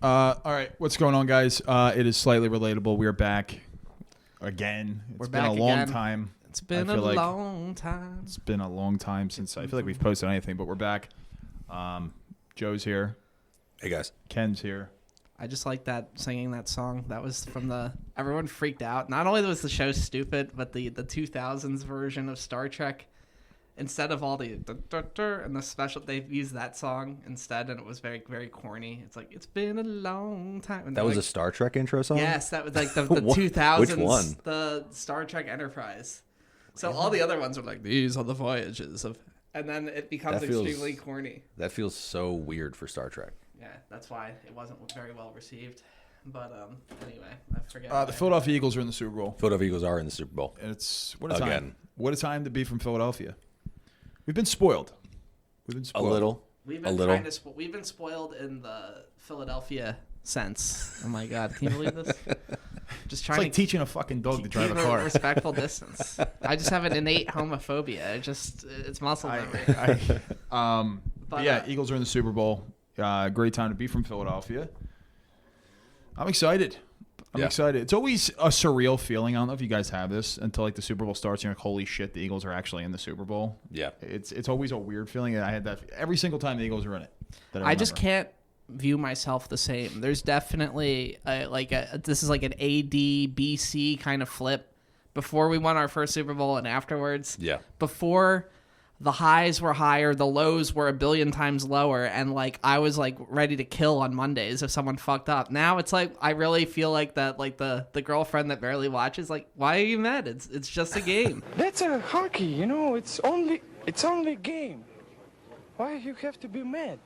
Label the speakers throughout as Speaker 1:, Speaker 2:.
Speaker 1: All right, what's going on, guys? It is Slightly Relatable. We are back again. It's been a long time.
Speaker 2: It's been a long time.
Speaker 1: It's been a long time since I feel like we've posted anything, but we're back. Joe's here.
Speaker 3: Hey, guys.
Speaker 1: Ken's here.
Speaker 2: I just like that singing that song. That was from everyone freaked out. Not only was the show stupid, but the 2000s version of Star Trek, instead of all the and the special, they used that song instead, and it was very, very corny. It's like, it's been a long time. And
Speaker 3: that was a Star Trek intro song?
Speaker 2: Yes, that was like the 2000s.
Speaker 3: Which one?
Speaker 2: The Star Trek Enterprise. So all the other ones are like, these are the voyages of... And then it becomes extremely corny.
Speaker 3: That feels so weird for Star Trek.
Speaker 2: Yeah, that's why it wasn't very well received. But anyway, I forget.
Speaker 1: The Philadelphia Eagles are in the Super Bowl.
Speaker 3: Philadelphia Eagles are in the Super Bowl.
Speaker 1: And it's what a time! What a time to be from Philadelphia. We've been spoiled.
Speaker 3: A little.
Speaker 2: We've been spoiled in the Philadelphia sense. Oh my God, can you believe this? Just trying
Speaker 1: it's like teaching a fucking dog to drive a car.
Speaker 2: Respectful distance. I just have an innate homophobia. It's muscle memory.
Speaker 1: But yeah, Eagles are in the Super Bowl. Great time to be from Philadelphia. I'm excited. I'm excited. It's always a surreal feeling. I don't know if you guys have this until like the Super Bowl starts. You're like, holy shit, the Eagles are actually in the Super Bowl. Yeah. It's always a weird feeling. I had that every single time the Eagles are in it.
Speaker 2: I just can't view myself the same. There's definitely this is like an AD-BC kind of flip. Before we won our first Super Bowl and afterwards. Yeah. Before the highs were higher, the lows were a billion times lower, and like I was like ready to kill on Mondays if someone fucked up. Now it's like I really feel like that, like the girlfriend that barely watches, like, why are you mad? It's just a game.
Speaker 4: That's a hockey, you know. It's only a game. Why you have to be mad?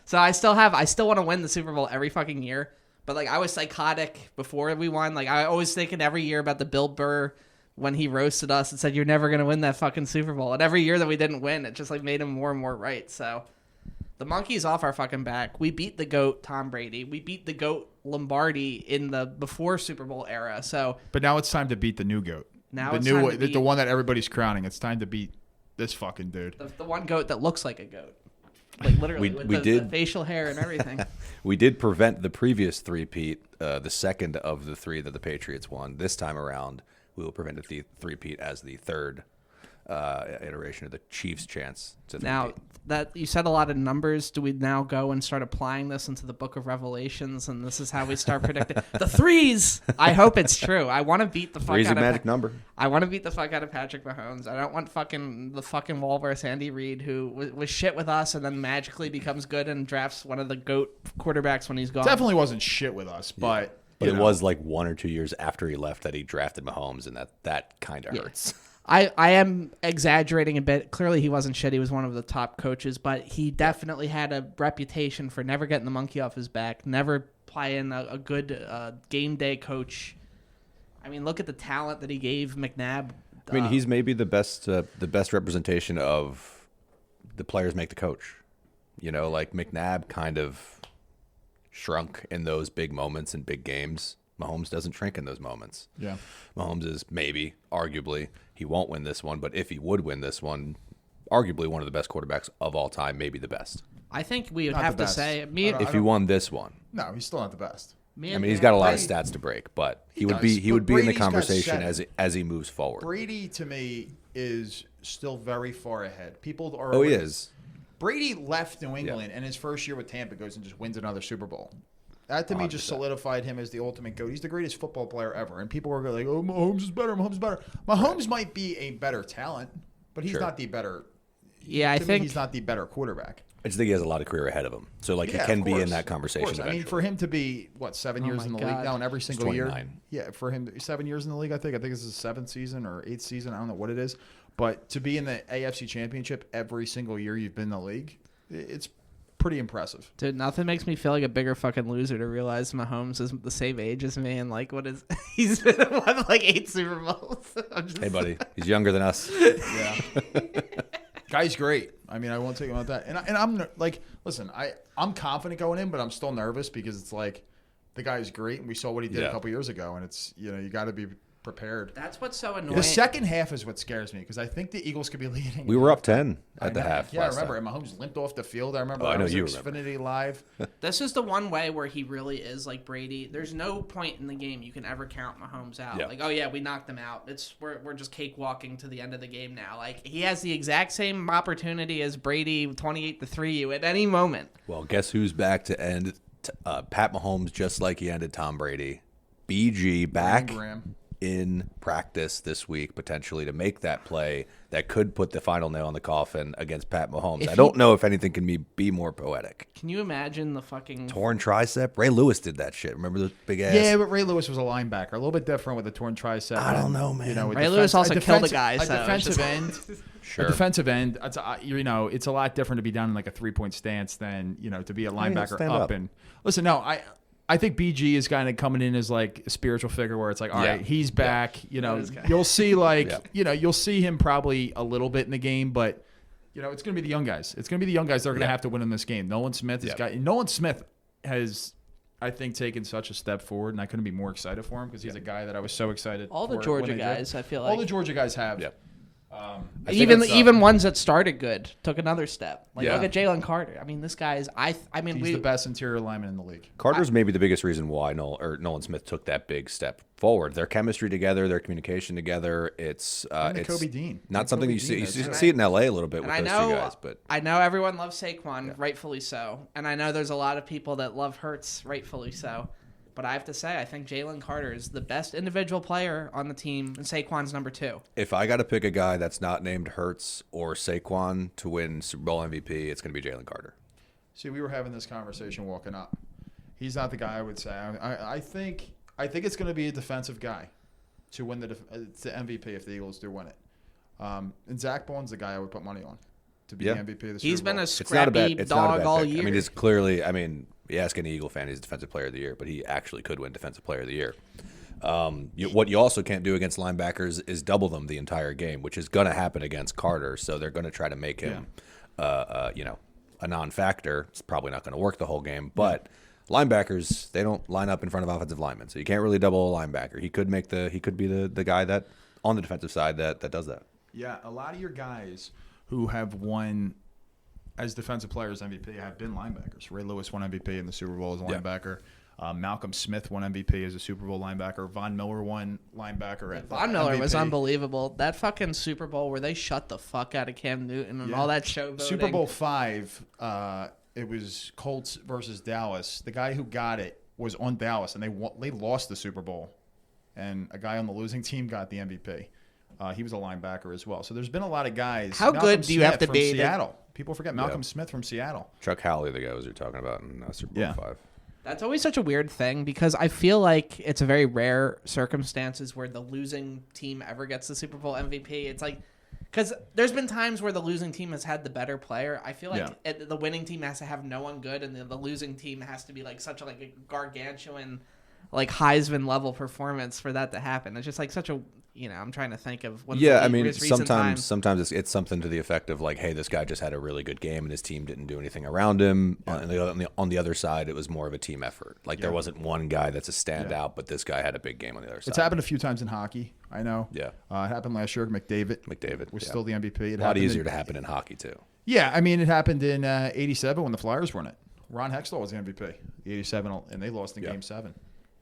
Speaker 2: So I still want to win the Super Bowl every fucking year, but like I was psychotic before we won. Like I always thinking every year about the Bill Burr when he roasted us and said, you're never going to win that fucking Super Bowl. And every year that we didn't win, it just like made him more and more right. So the monkey's off our fucking back. We beat the GOAT Tom Brady. We beat the GOAT Lombardi in the before Super Bowl era. So,
Speaker 1: but now it's time to beat the new GOAT.
Speaker 2: Now
Speaker 1: the one that everybody's crowning. It's time to beat this fucking dude.
Speaker 2: The one GOAT that looks like a GOAT. Like literally with the facial hair and everything.
Speaker 3: We did prevent the previous three-peat, the second of the three that the Patriots won. This time around, we will prevent the three-peat as the third iteration of the Chiefs' chance to three-peat.
Speaker 2: Now, that you said a lot of numbers. Do we now go and start applying this into the Book of Revelations, and this is how we start predicting the threes? I hope it's true. I want to beat the fuck
Speaker 3: Three's
Speaker 2: out
Speaker 3: a magic number.
Speaker 2: I want to beat the fuck out of Patrick Mahomes. I don't want the fucking Walrus Andy Reid, who was shit with us and then magically becomes good and drafts one of the GOAT quarterbacks when he's gone.
Speaker 1: Definitely wasn't shit with us, but...
Speaker 3: Yeah. But it was like 1 or 2 years after he left that he drafted Mahomes, and that kind of hurts.
Speaker 2: I am exaggerating a bit. Clearly, he wasn't shit. He was one of the top coaches, but he definitely had a reputation for never getting the monkey off his back, never playing a good game day coach. I mean, look at the talent that he gave McNabb.
Speaker 3: I mean, he's maybe the best representation of the players make the coach. You know, like McNabb kind of shrunk in those big moments and big games. Mahomes doesn't shrink in those moments.
Speaker 1: Yeah.
Speaker 3: Mahomes is arguably, he won't win this one, but if he would win this one, arguably one of the best quarterbacks of all time, maybe the best.
Speaker 2: I think we would have to say...
Speaker 3: if he won this one.
Speaker 1: No, he's still not the best.
Speaker 3: I mean, he's got a lot of stats to break, but he would be in the conversation as he moves forward.
Speaker 1: Brady, to me, is still very far ahead. People are...
Speaker 3: Oh, he is.
Speaker 1: Brady left New England, and his first year with Tampa goes and just wins another Super Bowl. That, to me, just solidified him as the ultimate GOAT. He's the greatest football player ever. And people were like, oh, Mahomes is better, Mahomes is better. Mahomes might be a better talent, but he's not the better...
Speaker 2: Yeah, I think...
Speaker 1: he's not the better quarterback.
Speaker 3: I just think he has a lot of career ahead of him. So, like, he can be in that conversation eventually.
Speaker 1: I mean, for him to be, 7 years in the league now and every single year? Yeah, for him, 7 years in the league, I think. I think this is his 7th season or 8th season. I don't know what it is. But to be in the AFC Championship every single year you've been in the league, it's pretty impressive.
Speaker 2: Dude, nothing makes me feel like a bigger fucking loser to realize Mahomes is the same age as me and like he's been won like 8 Super Bowls.
Speaker 3: Hey buddy, he's younger than us.
Speaker 1: Yeah. Guy's great. I mean, I won't take him out that. And I'm like, listen, I'm confident going in, but I'm still nervous because it's like the guy's great and we saw what he did a couple years ago, and it's, you know, you got to be prepared.
Speaker 2: That's what's so annoying.
Speaker 1: The second half is what scares me because I think the Eagles could be leading.
Speaker 3: We were up 10 at the half.
Speaker 1: Yeah, I remember. And Mahomes limped off the field. I remember.
Speaker 3: I know you
Speaker 1: remember. Xfinity Live.
Speaker 2: This is the one way where he really is like Brady. There's no point in the game you can ever count Mahomes out.
Speaker 3: Yeah.
Speaker 2: Like, oh yeah, we knocked him out. We're just cakewalking to the end of the game now. Like he has the exact same opportunity as Brady, 28-3 at any moment.
Speaker 3: Well, guess who's back to end Pat Mahomes just like he ended Tom Brady? BG back in practice this week potentially to make that play that could put the final nail in the coffin against Pat Mahomes. I don't know if anything can be more poetic.
Speaker 2: Can you imagine the fucking
Speaker 3: torn tricep? Ray Lewis did that shit. Remember the big ass?
Speaker 1: Yeah, but Ray Lewis was a linebacker. A little bit different with a torn tricep.
Speaker 3: I don't know, man.
Speaker 2: Ray Lewis also killed a guy.
Speaker 1: A defensive end.
Speaker 3: Sure.
Speaker 1: A defensive end. It's a lot different to be down in like a 3-point stance than to be a linebacker up. And listen, no, I think BG is kind of coming in as like a spiritual figure where it's like, all right, he's back. You'll see you'll see him probably a little bit in the game, but it's going to be the young guys. It's going to be the young guys that are going to have to win in this game. Nolan Smith has, I think, taken such a step forward, and I couldn't be more excited for him because he's a guy that I was so excited.
Speaker 2: All the Georgia guys, I feel like
Speaker 1: all the Georgia guys have.
Speaker 3: Yeah.
Speaker 2: Even ones that started good took another step. Like look at Jalen Carter. I mean, this guy is. He's
Speaker 1: the best interior lineman in the league.
Speaker 3: Carter's maybe the biggest reason why Nolan Smith took that big step forward. Their chemistry together, their communication together. It's
Speaker 1: Kobe Dean.
Speaker 3: Not something you see. You see it in LA a little bit with those two guys. But
Speaker 2: I know everyone loves Saquon, rightfully so, and I know there's a lot of people that love Hurts, rightfully so. But I have to say, I think Jalen Carter is the best individual player on the team, and Saquon's number 2.
Speaker 3: If I got to pick a guy that's not named Hurts or Saquon to win Super Bowl MVP, it's going to be Jalen Carter.
Speaker 1: See, we were having this conversation walking up. He's not the guy I would say. I think it's going to be a defensive guy to win the MVP if the Eagles do win it. And Zach Bone's the guy I would put money on to be the MVP of the Super Bowl.
Speaker 2: He's been a scrappy dog all year.
Speaker 3: I mean, it's clearly. You ask any Eagle fan, he's Defensive Player of the Year, but he actually could win Defensive Player of the Year. What you also can't do against linebackers is double them the entire game, which is going to happen against Carter. So they're going to try to make him, a non-factor. It's probably not going to work the whole game, but linebackers, they don't line up in front of offensive linemen, so you can't really double a linebacker. He could be the guy that on the defensive side that does that.
Speaker 1: Yeah, a lot of your guys who have won as defensive players MVP have been linebackers. Ray Lewis won MVP in the Super Bowl as a linebacker. Malcolm Smith won MVP as a Super Bowl linebacker. Von Miller won linebacker at
Speaker 2: Von Miller MVP. Was unbelievable. That fucking Super Bowl where they shut the fuck out of Cam Newton and all that showboating.
Speaker 1: Super Bowl 5, it was Colts versus Dallas. The guy who got it was on Dallas, and they lost the Super Bowl. And a guy on the losing team got the MVP. He was a linebacker as well. So there's been a lot of guys.
Speaker 2: How
Speaker 1: Malcolm
Speaker 2: good do you
Speaker 1: Smith
Speaker 2: have to
Speaker 1: from
Speaker 2: be?
Speaker 1: Seattle. People forget Malcolm Smith from Seattle.
Speaker 3: Chuck Howley, the guy you're talking about in Super Bowl 5.
Speaker 2: That's always such a weird thing because I feel like it's a very rare circumstances where the losing team ever gets the Super Bowl MVP. It's like because there's been times where the losing team has had the better player. I feel like the winning team has to have no one good, and the losing team has to be like such a gargantuan, like Heisman level performance for that to happen. It's just like such a I'm trying to think of what.
Speaker 3: Yeah, I mean, sometimes it's something to the effect of like, hey, this guy just had a really good game and his team didn't do anything around him. Yeah. On the other side, it was more of a team effort. Like there wasn't one guy that's a standout, but this guy had a big game on the other side.
Speaker 1: It's happened a few times in hockey. I know.
Speaker 3: Yeah.
Speaker 1: It happened last year. McDavid was still the MVP.
Speaker 3: A lot easier to happen in hockey too.
Speaker 1: Yeah, I mean, it happened in '87 when the Flyers won it. Ron Hextall was the MVP. '87, and they lost in Game 7.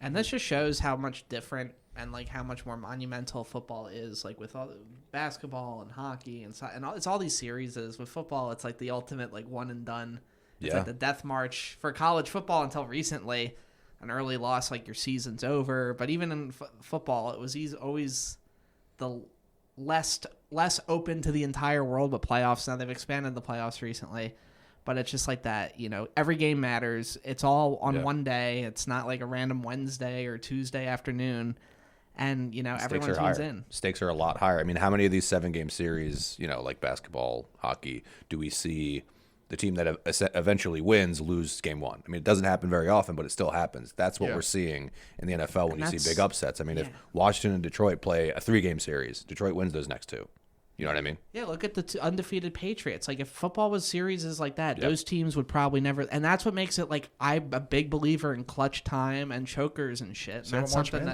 Speaker 2: And this just shows how much different and like how much more monumental football is, like with all the basketball and hockey and it's all these series. With football, it's like the ultimate like one and done. It's like the death march for college football until recently. An early loss, like your season's over. But even in football, it was always the less open to the entire world. But playoffs, now they've expanded the playoffs recently. But it's just like that, every game matters. It's all on one day. It's not like a random Wednesday or Tuesday afternoon. And, everyone tunes in.
Speaker 3: Stakes are a lot higher. I mean, how many of these 7-game series, like basketball, hockey, do we see the team that eventually wins lose game 1? I mean, it doesn't happen very often, but it still happens. That's what we're seeing in the NFL when you see big upsets. I mean, if Washington and Detroit play a 3-game series, Detroit wins those next 2. You know what I mean?
Speaker 2: Yeah, look at the undefeated Patriots. Like, if football was series like that, those teams would probably never... And that's what makes it, like, I'm a big believer in clutch time and chokers and shit. And that's something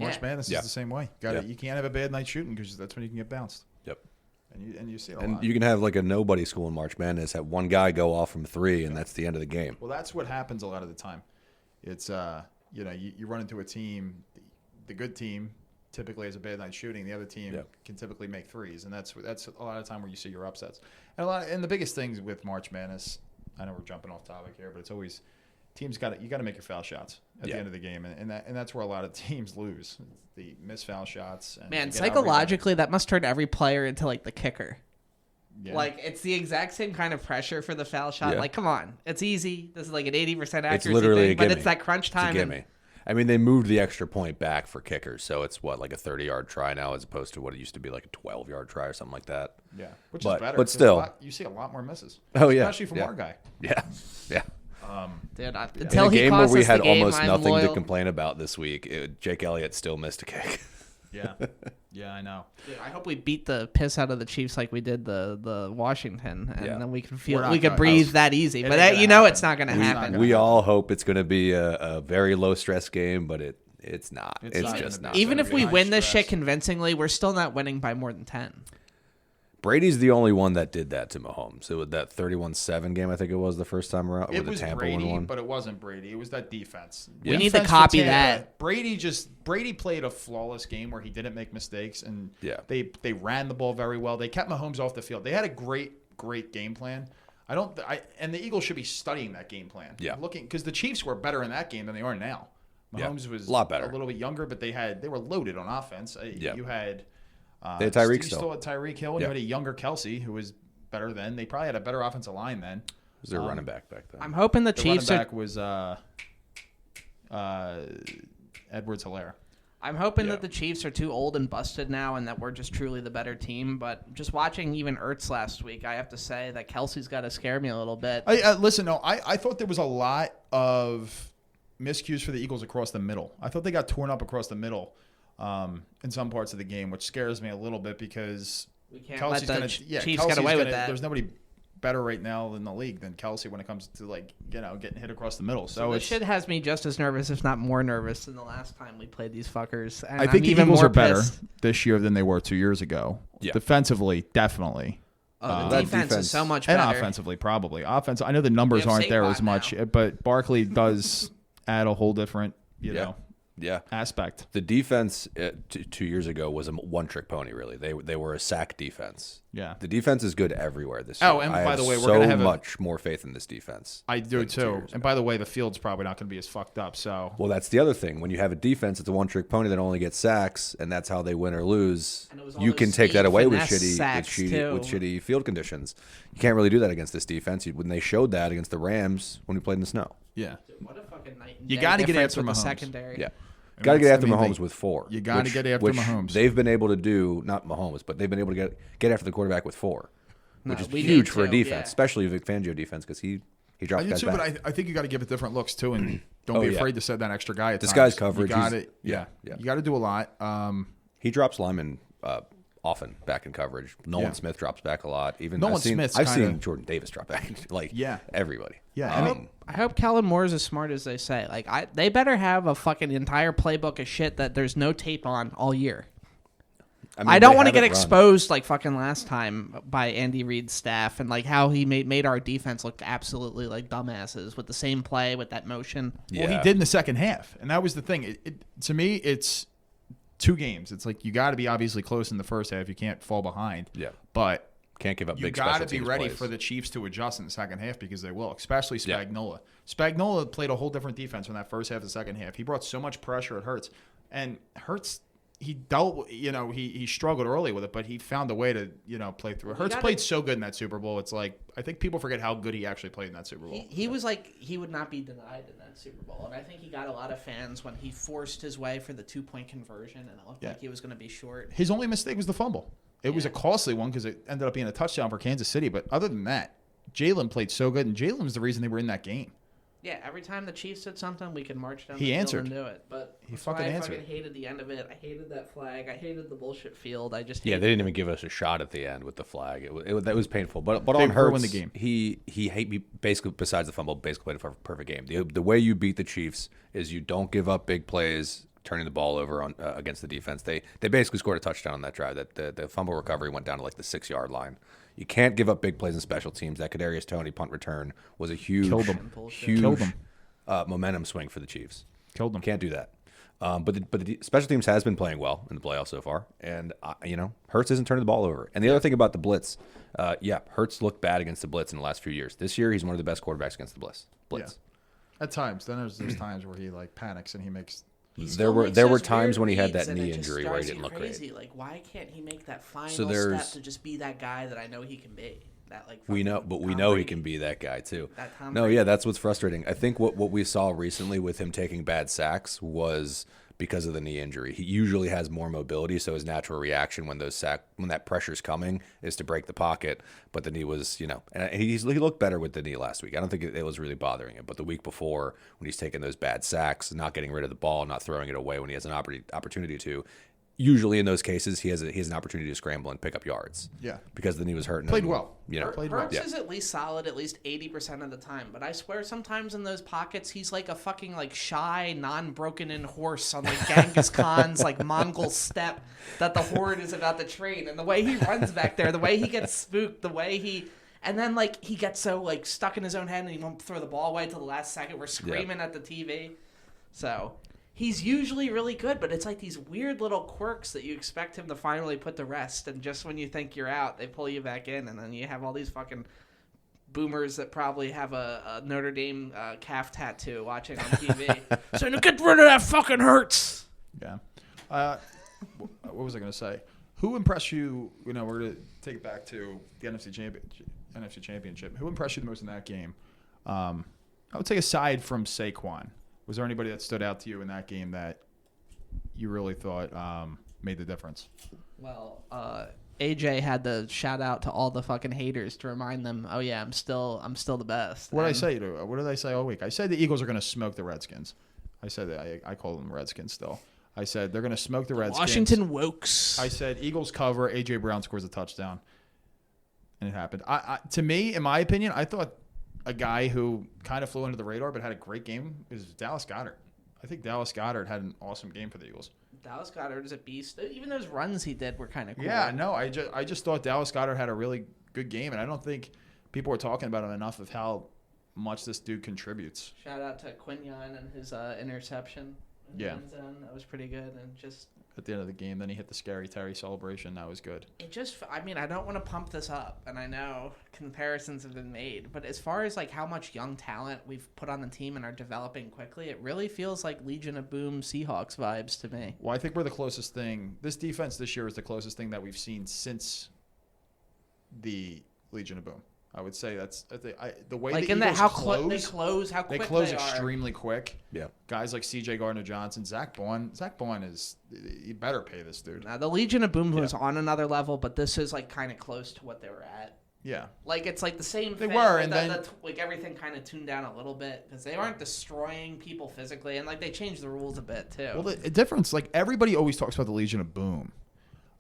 Speaker 1: March Madness is the same way. You can't have a bad night shooting because that's when you can get bounced.
Speaker 3: Yep.
Speaker 1: And you see it a
Speaker 3: and
Speaker 1: lot.
Speaker 3: you can have like a nobody school in March Madness, have one guy go off from 3, and that's the end of the game.
Speaker 1: Well, that's what happens a lot of the time. It's you run into a team, the good team typically has a bad night shooting. The other team can typically make threes, and that's a lot of time where you see your upsets. And the biggest things with March Madness, I know we're jumping off topic here, but it's always teams got to make your foul shots at the end of the game, and that's where a lot of teams lose. The missed foul shots. And
Speaker 2: man, psychologically, that must turn every player into like the kicker.
Speaker 1: Yeah.
Speaker 2: Like, it's the exact same kind of pressure for the foul shot. Like, come on, it's easy. This is like an 80% accuracy
Speaker 3: it's literally
Speaker 2: thing,
Speaker 3: a gimme.
Speaker 2: but it's that crunch time.
Speaker 3: It's a gimme. I mean, they moved the extra point back for kickers, so it's like a 30-yard try now as opposed to what it used to be like a 12-yard try or something like that.
Speaker 1: Yeah, which is better.
Speaker 3: But still,
Speaker 1: you see a lot more misses.
Speaker 3: Oh yeah,
Speaker 1: especially from our guy.
Speaker 3: Yeah, yeah.
Speaker 2: Dude,
Speaker 3: in
Speaker 2: until
Speaker 3: a
Speaker 2: he
Speaker 3: game where
Speaker 2: costs
Speaker 3: we
Speaker 2: us the
Speaker 3: had
Speaker 2: game,
Speaker 3: almost
Speaker 2: I'm
Speaker 3: nothing
Speaker 2: loyal.
Speaker 3: to complain about this week, Jake Elliott still missed a kick.
Speaker 1: Yeah, I know.
Speaker 2: Dude, I hope we beat the piss out of the Chiefs like we did the Washington, and then we can breathe that easy. But it's not going to happen.
Speaker 3: We all hope it's going to be a very low stress game, but it's not. It's just not.
Speaker 2: Even if we win this shit convincingly, we're still not winning by more than 10.
Speaker 3: Brady's the only one that did that to Mahomes. It was that 31-7 game, I think it was the first time around.
Speaker 1: It was Brady, but it wasn't Brady. It was that defense.
Speaker 2: We need to copy that.
Speaker 1: Brady played a flawless game where he didn't make mistakes, and they ran the ball very well. They kept Mahomes off the field. They had a great game plan. And the Eagles should be studying that game plan.
Speaker 3: Yeah,
Speaker 1: looking because the Chiefs were better in that game than they are now. Mahomes was
Speaker 3: a lot better,
Speaker 1: a little bit younger, but they were loaded on offense. You had.
Speaker 3: They had Tyreek
Speaker 1: still. You still had Tyreek Hill, and you had a younger Kelsey who was better then. They probably had a better offensive line then.
Speaker 3: Was their running back then?
Speaker 2: I'm hoping the Chiefs
Speaker 1: running back was Edwards-Helaire.
Speaker 2: I'm hoping that the Chiefs are too old and busted now, and that we're just truly the better team. But just watching even Ertz last week, I have to say that Kelsey's got to scare me a little bit.
Speaker 1: Listen, I thought there was a lot of miscues for the Eagles across the middle. I thought they got torn up across the middle. In some parts of the game, which scares me a little bit because
Speaker 2: we can't
Speaker 1: Kelsey's
Speaker 2: let the Chiefs get away with that.
Speaker 1: There's nobody better right now in the league than Kelsey when it comes to getting hit across the middle. So
Speaker 2: this shit has me just as nervous, if not more nervous, than the last time we played these fuckers. And
Speaker 1: I think the
Speaker 2: even
Speaker 1: Eagles
Speaker 2: more
Speaker 1: are better
Speaker 2: pissed.
Speaker 1: this year than they were 2 years ago. Yeah. Defensively, definitely.
Speaker 2: The defense is so much better.
Speaker 1: And offensively, probably. I know the numbers aren't there as much, but Barkley does add a whole different, aspect.
Speaker 3: The defense 2 years ago was a one-trick pony. Really, they were a sack defense.
Speaker 1: Yeah,
Speaker 3: the defense is good everywhere this year.
Speaker 1: Oh, and by the way, we're
Speaker 3: going
Speaker 1: to have
Speaker 3: much more faith in this defense.
Speaker 1: I do too. And by the way, the field's probably not going to be as fucked up. So
Speaker 3: well, that's the other thing. When you have a defense, it's a one-trick pony that only gets sacks, and that's how they win or lose. You can take that away with shitty field conditions. You can't really do that against this defense. When they showed that against the Rams when we played in the snow.
Speaker 1: Yeah,
Speaker 2: dude, what a fucking night and
Speaker 1: you
Speaker 2: day
Speaker 1: got to get after
Speaker 2: the
Speaker 1: Mahomes.
Speaker 2: Secondary.
Speaker 3: Yeah. Got to get after Mahomes with 4.
Speaker 1: You got to get after Mahomes.
Speaker 3: They've been able to do, not Mahomes, but they've been able to get after the quarterback with 4, which is
Speaker 2: we
Speaker 3: huge
Speaker 2: need
Speaker 3: for a
Speaker 2: to,
Speaker 3: defense, especially Vic Fangio defense, because he drops guys back.
Speaker 1: But I think you got to give it different looks too, and don't be afraid to set that extra guy at times.
Speaker 3: Disguise coverage.
Speaker 1: You got it. Yeah. You got to do a lot.
Speaker 3: He drops linemen often back in coverage. Nolan Smith drops back a lot. Even
Speaker 1: I've
Speaker 3: seen Jordan Davis drop back. Everybody.
Speaker 1: Yeah.
Speaker 2: I hope Kellen Moore is as smart as they say. They better have a fucking entire playbook of shit that there's no tape on all year. I don't want to get exposed like fucking last time by Andy Reid's staff and how he made our defense look absolutely like dumbasses with the same play with that motion.
Speaker 1: Yeah. Well, he did in the second half, and that was the thing. To me, it's 2 games. It's you got to be obviously close in the first half. You can't fall behind.
Speaker 3: Yeah,
Speaker 1: but
Speaker 3: can't give up big
Speaker 1: special teams. You got to be ready
Speaker 3: plays
Speaker 1: for the Chiefs to adjust in the second half because they will, especially Spagnuolo. Spagnuolo played a whole different defense from that first half to the second half. He brought so much pressure at Hurts, and Hurts. He dealt, he struggled early with it, but he found a way to, play through it. Hurts played so good in that Super Bowl. It's I think people forget how good he actually played in that Super Bowl.
Speaker 2: He was he would not be denied in that Super Bowl. And I think he got a lot of fans when he forced his way for the 2-point conversion, and it looked like he was going to be short.
Speaker 1: His only mistake was the fumble. It was a costly one because it ended up being a touchdown for Kansas City. But other than that, Jalen played so good, and Jalen was the reason they were in that game.
Speaker 2: Yeah, every time the Chiefs did something, we could march down
Speaker 1: the
Speaker 2: field and do it. But
Speaker 1: he fucking answered.
Speaker 2: I fucking hated the end of it. I hated that flag. I hated the bullshit field. I just
Speaker 3: they didn't even give us a shot at the end with the flag. That was painful. But on Hurts,
Speaker 1: the game.
Speaker 3: he basically, besides the fumble, basically played a perfect game. The way you beat the Chiefs is you don't give up big plays turning the ball over on against the defense. They basically scored a touchdown on that drive. That the fumble recovery went down to like the 6-yard line. You can't give up big plays in special teams. That Kadarius Toney punt return was a huge momentum swing for the Chiefs.
Speaker 1: Killed them.
Speaker 3: Can't do that. But the special teams has been playing well in the playoffs so far, and Hurts isn't turning the ball over. And the other thing about the blitz, Hurts looked bad against the blitz in the last few years. This year, he's one of the best quarterbacks against the blitz.
Speaker 1: Yeah. At times, then there's times where he like panics and he makes.
Speaker 3: There were times when he had that knee injury where he didn't look great.
Speaker 2: Like, why can't he make that final step to just be that guy that I know he can be? That
Speaker 3: we know he can be that guy too. That's what's frustrating. I think what we saw recently with him taking bad sacks was because of the knee injury. He usually has more mobility, so his natural reaction when that pressure's coming is to break the pocket. But the knee was, and he looked better with the knee last week. I don't think it was really bothering him. But the week before, when he's taking those bad sacks, not getting rid of the ball, not throwing it away when he has an opportunity to. Usually in those cases, he has an opportunity to scramble and pick up yards.
Speaker 1: Yeah,
Speaker 3: because the knee was hurting.
Speaker 1: Played well.
Speaker 2: Hurts is at least solid at least 80% of the time. But I swear, sometimes in those pockets, he's like a fucking like shy, non-broken-in horse on like Genghis Khan's like Mongol steppe that the horde is about to train. And the way he runs back there, the way he gets spooked, the way he. And then, like, he gets so, like, stuck in his own head and he won't throw the ball away till the last second. We're screaming at the TV. So, he's usually really good, but it's like these weird little quirks that you expect him to finally put to rest. And just when you think you're out, they pull you back in. And then you have all these fucking boomers that probably have a Notre Dame calf tattoo watching on TV. Saying, get rid of that fucking Hurts.
Speaker 1: Yeah. What was I going to say? Who impressed you? We're going to take it back to the NFC Championship. Who impressed you the most in that game? I would say aside from Saquon, was there anybody that stood out to you in that game that you really thought made the difference?
Speaker 2: Well, AJ had to shout out to all the fucking haters to remind them, oh yeah, I'm still the best.
Speaker 1: What did I say all week? I said the Eagles are going to smoke the Redskins. I said that I call them Redskins still. I said they're going to smoke the Redskins.
Speaker 2: Washington Wokes.
Speaker 1: I said Eagles cover. AJ Brown scores a touchdown, and it happened. To me, in my opinion, I thought a guy who kind of flew under the radar but had a great game is Dallas Goedert. I think Dallas Goedert had an awesome game for the Eagles.
Speaker 2: Dallas Goedert is a beast. Even those runs he did were kind of cool.
Speaker 1: Yeah, no, I just thought Dallas Goedert had a really good game, and I don't think people were talking about him enough of how much this dude contributes.
Speaker 2: Shout out to Quinyon and his interception.
Speaker 1: Yeah,
Speaker 2: that was pretty good, and just
Speaker 1: at the end of the game, then he hit the scary Terry celebration. That was good.
Speaker 2: I don't want to pump this up, and I know comparisons have been made, but as far as like how much young talent we've put on the team and are developing quickly, it really feels like Legion of Boom Seahawks vibes to me.
Speaker 1: Well, I think we're the closest thing. This defense this year is the closest thing that we've seen since the Legion of Boom. I would say that's the way like the Eagles close.
Speaker 2: How quick
Speaker 1: they close extremely quick.
Speaker 3: Yeah,
Speaker 1: guys like C.J. Gardner-Johnson, Zach Bond is. You better pay this dude.
Speaker 2: Now, the Legion of Boom was on another level, but this is like kind of close to what they were at.
Speaker 1: Yeah,
Speaker 2: like it's like the same.
Speaker 1: They were, and then
Speaker 2: like everything kind of tuned down a little bit because they aren't destroying people physically, and like they changed the rules a bit too.
Speaker 1: Well, the difference, like everybody always talks about the Legion of Boom.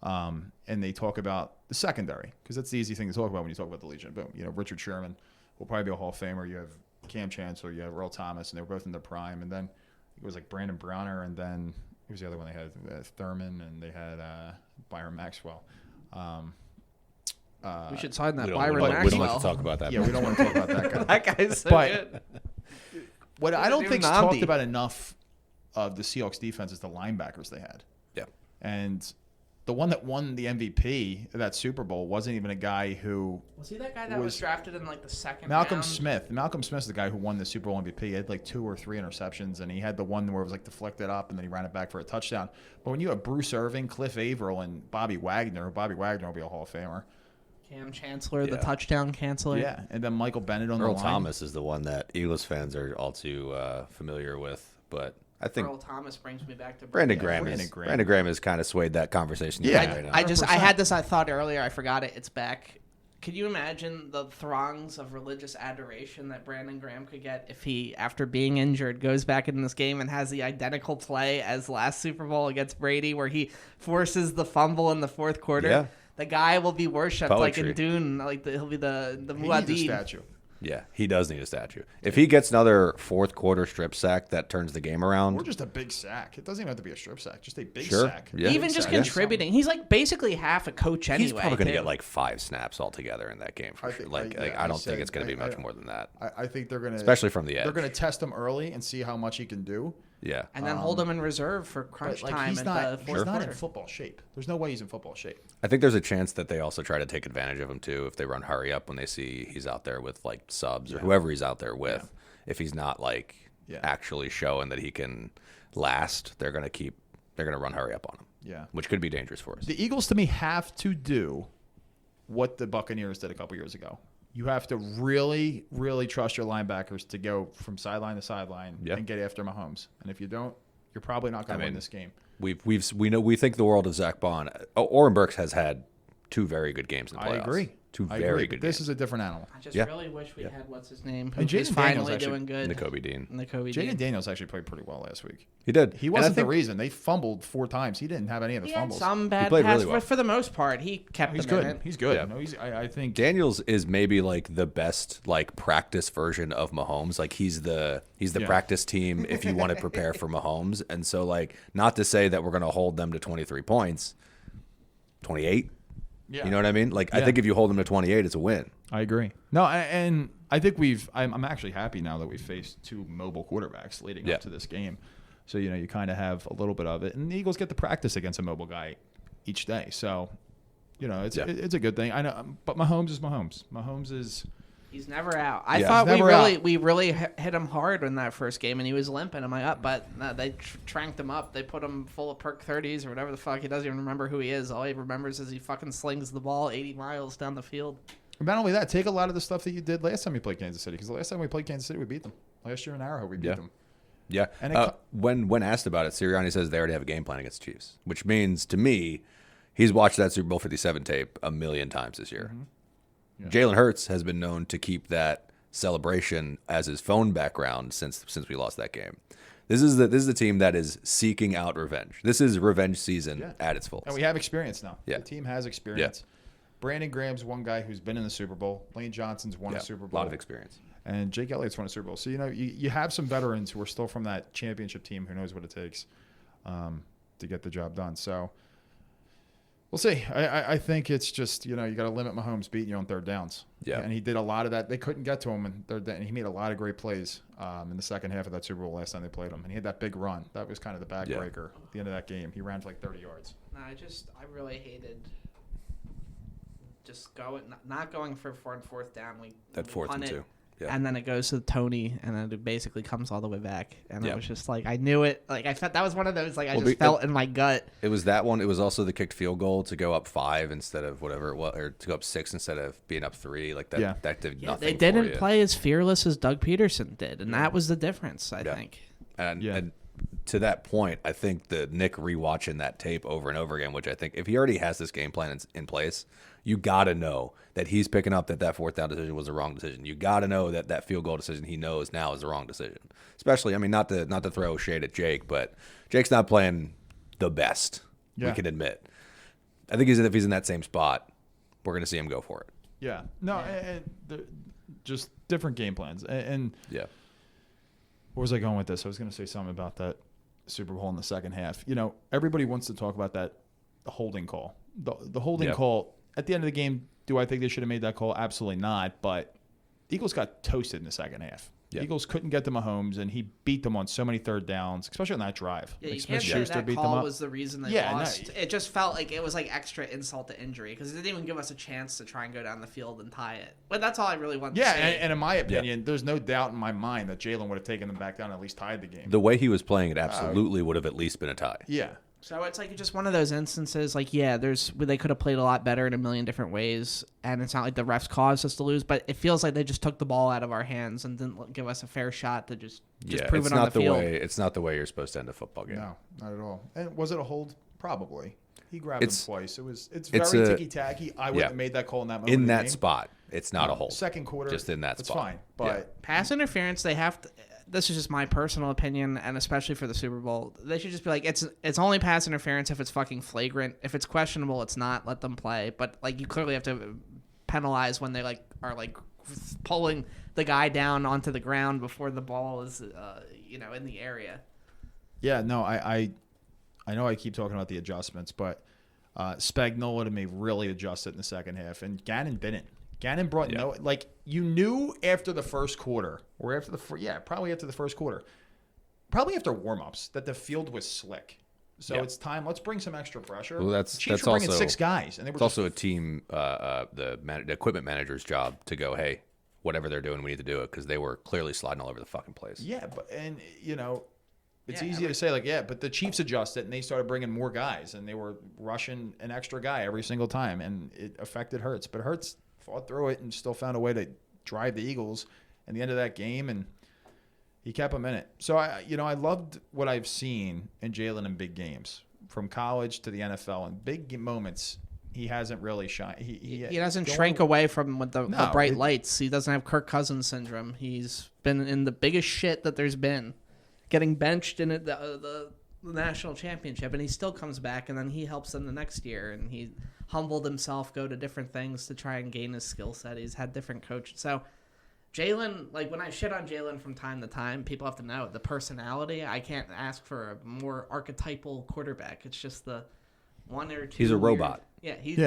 Speaker 1: And they talk about the secondary because that's the easy thing to talk about when you talk about the Legion of Boom. Richard Sherman will probably be a Hall of Famer. You have Cam Chancellor, you have Earl Thomas, and they were both in their prime. And then it was like Brandon Browner, and then who was the other one? They had Thurman, and they had Byron Maxwell.
Speaker 2: We should sign that Byron Maxwell.
Speaker 3: We don't like to talk about that.
Speaker 1: Yeah, we don't want to talk about that guy.
Speaker 2: That guy's so good.
Speaker 1: What I don't think is talked about enough of the Seahawks defense is the linebackers they had.
Speaker 3: Yeah,
Speaker 1: and the one that won the MVP of that Super Bowl wasn't even a guy who...
Speaker 2: Was he that guy that was drafted in like the second
Speaker 1: Malcolm
Speaker 2: round?
Speaker 1: Smith. Malcolm Smith's the guy who won the Super Bowl MVP. He had like 2 or 3 interceptions, and he had the one where it was like deflected up, and then he ran it back for a touchdown. But when you have Bruce Irvin, Cliff Averill, and Bobby Wagner will be a Hall of Famer.
Speaker 2: Cam Chancellor, the touchdown canceller.
Speaker 1: Yeah, and then Michael Bennett on
Speaker 3: Earl
Speaker 1: the line.
Speaker 3: Earl Thomas is the one that Eagles fans are all too familiar with, but... I think
Speaker 2: Earl Thomas brings me back to
Speaker 3: Brandon Graham has kind of swayed that conversation.
Speaker 1: Yeah,
Speaker 3: right now.
Speaker 2: I had this thought earlier. I forgot it. It's back. Could you imagine the throngs of religious adoration that Brandon Graham could get if he, after being injured, goes back in this game and has the identical play as last Super Bowl against Brady, where he forces the fumble in the fourth quarter?
Speaker 3: Yeah.
Speaker 2: The guy will be worshipped
Speaker 3: Poetry.
Speaker 2: like in Dune. Like he'll be the
Speaker 1: He
Speaker 2: Muad'Dib.
Speaker 1: needs a statue.
Speaker 3: Yeah, he does need a statue. If he gets another fourth quarter strip sack that turns the game around.
Speaker 1: Or just a big sack. It doesn't even have to be a strip sack. Just a big
Speaker 3: Sure.
Speaker 1: sack.
Speaker 3: Yeah.
Speaker 2: Even just contributing. He's like basically half a coach anyway.
Speaker 3: He's probably going to
Speaker 2: too.
Speaker 3: get like 5 snaps altogether in that game for sure. I don't think it's going to be much more than that.
Speaker 1: I think they're going to.
Speaker 3: Especially from the edge.
Speaker 1: They're going to test him early and see how much he can do.
Speaker 3: Yeah.
Speaker 2: And then hold him in reserve for crunch time
Speaker 1: he's
Speaker 2: at
Speaker 1: not,
Speaker 2: the fourth
Speaker 1: he's not
Speaker 2: quarter.
Speaker 1: in football shape. There's no way he's in football shape.
Speaker 3: I think there's a chance that they also try to take advantage of him too if they run hurry up when they see he's out there with like subs or whoever he's out there with. If he's not like actually showing that he can last, they're going to run hurry up on him.
Speaker 1: Yeah.
Speaker 3: Which could be dangerous for us.
Speaker 1: The Eagles to me have to do what the Buccaneers did a couple years ago. You have to really, really trust your linebackers to go from sideline to sideline and get after Mahomes. And if you don't, you're probably not going to win this game.
Speaker 3: We think the world of Zach Bond. Oren Burks has had 2 very good games in the playoffs.
Speaker 1: I agree.
Speaker 3: 2 very good games.
Speaker 1: This is a different animal.
Speaker 2: I just really wish we had what's his name, who
Speaker 1: And
Speaker 2: is
Speaker 1: Jaden
Speaker 2: finally
Speaker 1: Daniels
Speaker 2: doing good.
Speaker 3: N'Kobe Dean.
Speaker 1: Jaden Daniels actually played pretty well last week.
Speaker 3: He did.
Speaker 1: He wasn't the reason. They fumbled 4 times. He didn't have any of the
Speaker 2: He had
Speaker 1: fumbles.
Speaker 2: some bad
Speaker 3: played
Speaker 2: pass,
Speaker 3: really well.
Speaker 2: but for the most part, he kept
Speaker 1: He's
Speaker 2: them in
Speaker 1: good.
Speaker 2: it.
Speaker 1: He's good.
Speaker 3: Yeah.
Speaker 1: No, I think
Speaker 3: Daniels is maybe like the best like practice version of Mahomes. Like he's the practice team if you want to prepare for Mahomes. And so like not to say that we're going to hold them to 23 points, 28.
Speaker 1: Yeah.
Speaker 3: You know what I mean? Like I think if you hold them to 28, it's a win.
Speaker 1: I agree. No, and I think I'm actually happy now that we've faced 2 mobile quarterbacks leading up to this game. So, you kind of have a little bit of it. And the Eagles get to practice against a mobile guy each day. So, it's a good thing. I know, but Mahomes is Mahomes. Mahomes is...
Speaker 2: He's never out. I thought we really hit him hard in that first game, and he was limping. I'm like, but no, they tranked him up. They put him full of perk 30s or whatever the fuck. He doesn't even remember who he is. All he remembers is he fucking slings the ball 80 miles down the field.
Speaker 1: Not only that, take a lot of the stuff that you did last time you played Kansas City, because the last time we played Kansas City, we beat them. Last year in Arrowhead, we beat them.
Speaker 3: Yeah. And when asked about it, Sirianni says they already have a game plan against the Chiefs, which means to me, he's watched that Super Bowl 57 tape a million times this year. Mm-hmm. Yeah. Jalen Hurts has been known to keep that celebration as his phone background since we lost that game. This is the team that is seeking out revenge. This is revenge season at its fullest.
Speaker 1: And we have experience now.
Speaker 3: Yeah.
Speaker 1: The team has experience. Yeah. Brandon Graham's one guy who's been in the Super Bowl. Lane Johnson's won a Super Bowl.
Speaker 3: A lot of experience.
Speaker 1: And Jake Elliott's won a Super Bowl. So, you have some veterans who are still from that championship team who knows what it takes to get the job done. So, we'll see. I think it's just, you got to limit Mahomes beating you on third downs.
Speaker 3: Yeah.
Speaker 1: And he did a lot of that. They couldn't get to him in third down. And he made a lot of great plays in the second half of that Super Bowl last time they played him. And he had that big run. That was kind of the backbreaker at the end of that game. He ran for like 30 yards.
Speaker 2: No, I really hated just not going for fourth down.
Speaker 3: That 4th and 2. Yeah.
Speaker 2: And then it goes to Tony, and then it basically comes all the way back. And it was just like, I knew it. Like, I felt that was one of those, like, I just felt in my gut.
Speaker 3: It was that one. It was also the kicked field goal to go up 5 instead of whatever it was, or to go up 6 instead of being up 3. Like, that, that did nothing.
Speaker 2: They didn't play as fearless as Doug Peterson did, and that was the difference, I think.
Speaker 3: And to that point, I think the Nick rewatching that tape over and over again, which I think if he already has this game plan in place, you got to know that he's picking up that 4th down decision was the wrong decision. You got to know that field goal decision he knows now is the wrong decision. Especially, I mean, not to throw shade at Jake, but Jake's not playing the best. We can admit. I think if he's in that same spot, we're going to see him go for it.
Speaker 1: Yeah. No, and just different game plans. And
Speaker 3: yeah.
Speaker 1: Where was I going with this? I was going to say something about that Super Bowl in the second half. Everybody wants to talk about the holding call. The holding call at the end of the game. Do I think they should have made that call? Absolutely not. But the Eagles got toasted in the second half. The Eagles couldn't get to Mahomes, and he beat them on so many third downs, especially on that drive.
Speaker 2: Yeah, you can't say that call was the reason they lost. No, it just felt like it was like extra insult to injury because it didn't even give us a chance to try and go down the field and tie it. But that's all I really want to say.
Speaker 1: Yeah, and in my opinion, there's no doubt in my mind that Jalen would have taken them back down and at least tied the game.
Speaker 3: The way he was playing, it absolutely would have at least been a tie.
Speaker 1: Yeah.
Speaker 2: So it's like just one of those instances, like, they could have played a lot better in a million different ways, and it's not like the refs caused us to lose, but it feels like they just took the ball out of our hands and didn't give us a fair shot to just prove it on the field.
Speaker 3: It's not the way you're supposed to end a football game.
Speaker 1: No, not at all. And was it a hold? Probably. He grabbed him twice. It's very ticky-tacky. I wouldn't have made that call in that moment.
Speaker 3: In that spot, it's not a hold.
Speaker 1: Second quarter.
Speaker 3: Just in that spot.
Speaker 1: It's fine. But
Speaker 2: pass interference, they have to... This is just my personal opinion, and especially for the Super Bowl, they should just be like, it's only pass interference if it's fucking flagrant. If it's questionable, it's not. Let them play. But like, you clearly have to penalize when they are pulling the guy down onto the ground before the ball is, in the area.
Speaker 1: Yeah, no, I know I keep talking about the adjustments, but Spagnuolo to me really adjusted in the second half, and Gannon didn't. Gannon brought you knew after the first quarter, or after probably after the first quarter, probably after warm-ups, that the field was slick. So it's time. Let's bring some extra pressure.
Speaker 3: Well, that's
Speaker 1: Chiefs were bringing 6 guys, and they were.
Speaker 3: It's also a team, the equipment manager's job to go, hey, whatever they're doing, we need to do it, because they were clearly sliding all over the fucking place.
Speaker 1: Yeah, it's easy to say but the Chiefs adjusted and they started bringing more guys, and they were rushing an extra guy every single time, and it affected Hurts. But Hurts fought through it and still found a way to drive the Eagles in the end of that game, and he kept them in it. So I loved what I've seen in Jalen in big games, from college to the NFL. In big moments, he hasn't really shined. He
Speaker 2: doesn't shrink away from the bright lights. He doesn't have Kirk Cousins syndrome. He's been in the biggest shit that there's been, getting benched in the national championship, and he still comes back, and then he helps them the next year, and he humbled himself, go to different things to try and gain his skill set. He's had different coaches. So Jalen, when I shit on Jalen from time to time, people have to know the personality. I can't ask for a more archetypal quarterback. It's just the one or two.
Speaker 3: He's a robot.
Speaker 2: Yeah,
Speaker 3: he's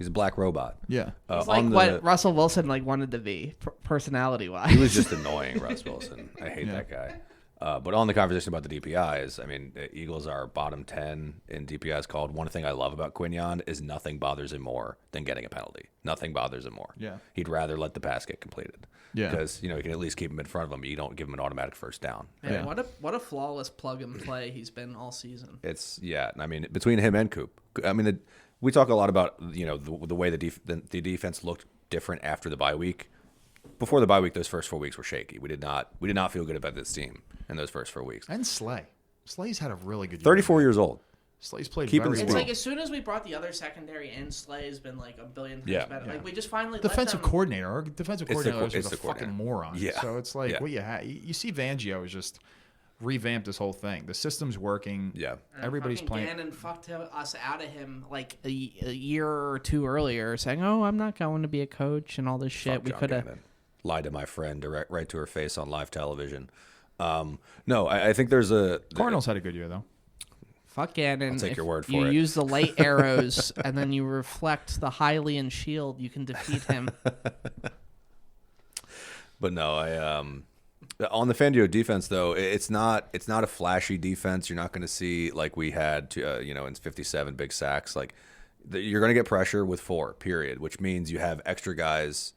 Speaker 3: a black robot.
Speaker 1: Yeah,
Speaker 2: he's what Russell Wilson wanted to be, personality wise.
Speaker 3: He was just annoying, Russ Wilson. I hate that guy. But on the conversation about the DPIs, I mean, the Eagles are bottom 10 in DPIs called. One thing I love about Quinion is nothing bothers him more than getting a penalty. Nothing bothers him more.
Speaker 1: Yeah.
Speaker 3: He'd rather let the pass get completed.
Speaker 1: Yeah.
Speaker 3: Because, you can at least keep him in front of him, but you don't give him an automatic first down.
Speaker 2: Man, what a flawless plug and play he's been all season.
Speaker 3: I mean, between him and Coop. I mean, we talk a lot about, the way the defense looked different after the bye week. Before the bye week, those first 4 weeks were shaky. We did not feel good about this team in those first 4 weeks.
Speaker 1: And Slay's had a really good year.
Speaker 3: 34 years old.
Speaker 1: Slay's played
Speaker 3: Keeping
Speaker 1: very
Speaker 2: It's
Speaker 1: well.
Speaker 2: like as soon as we brought the other secondary in, Slay's been like a billion times better.
Speaker 3: Yeah.
Speaker 2: Like we just finally
Speaker 1: defensive
Speaker 2: let them...
Speaker 1: coordinator. Our defensive coordinator is a fucking moron.
Speaker 3: Yeah.
Speaker 1: So it's like what you see. Fangio is just revamped this whole thing. The system's working.
Speaker 3: Yeah,
Speaker 1: everybody's playing.
Speaker 2: Gannon fucked us out of him like a year or two earlier, saying, "Oh, I'm not going to be a coach" and all this shit.
Speaker 3: Fuck
Speaker 2: we could have
Speaker 3: lied to my friend right to her face on live television. No, I think there's
Speaker 1: Cardinals had a good year though.
Speaker 2: Fuck Gannon.
Speaker 3: I'll take your word for
Speaker 2: you
Speaker 3: it.
Speaker 2: You use the late arrows and then you reflect the Hylian shield, you can defeat him.
Speaker 3: But no, on the Fangio defense though, it's not a flashy defense. You're not going to see like we had in 57 big sacks. Like you're going to get pressure with 4, period, which means you have extra guys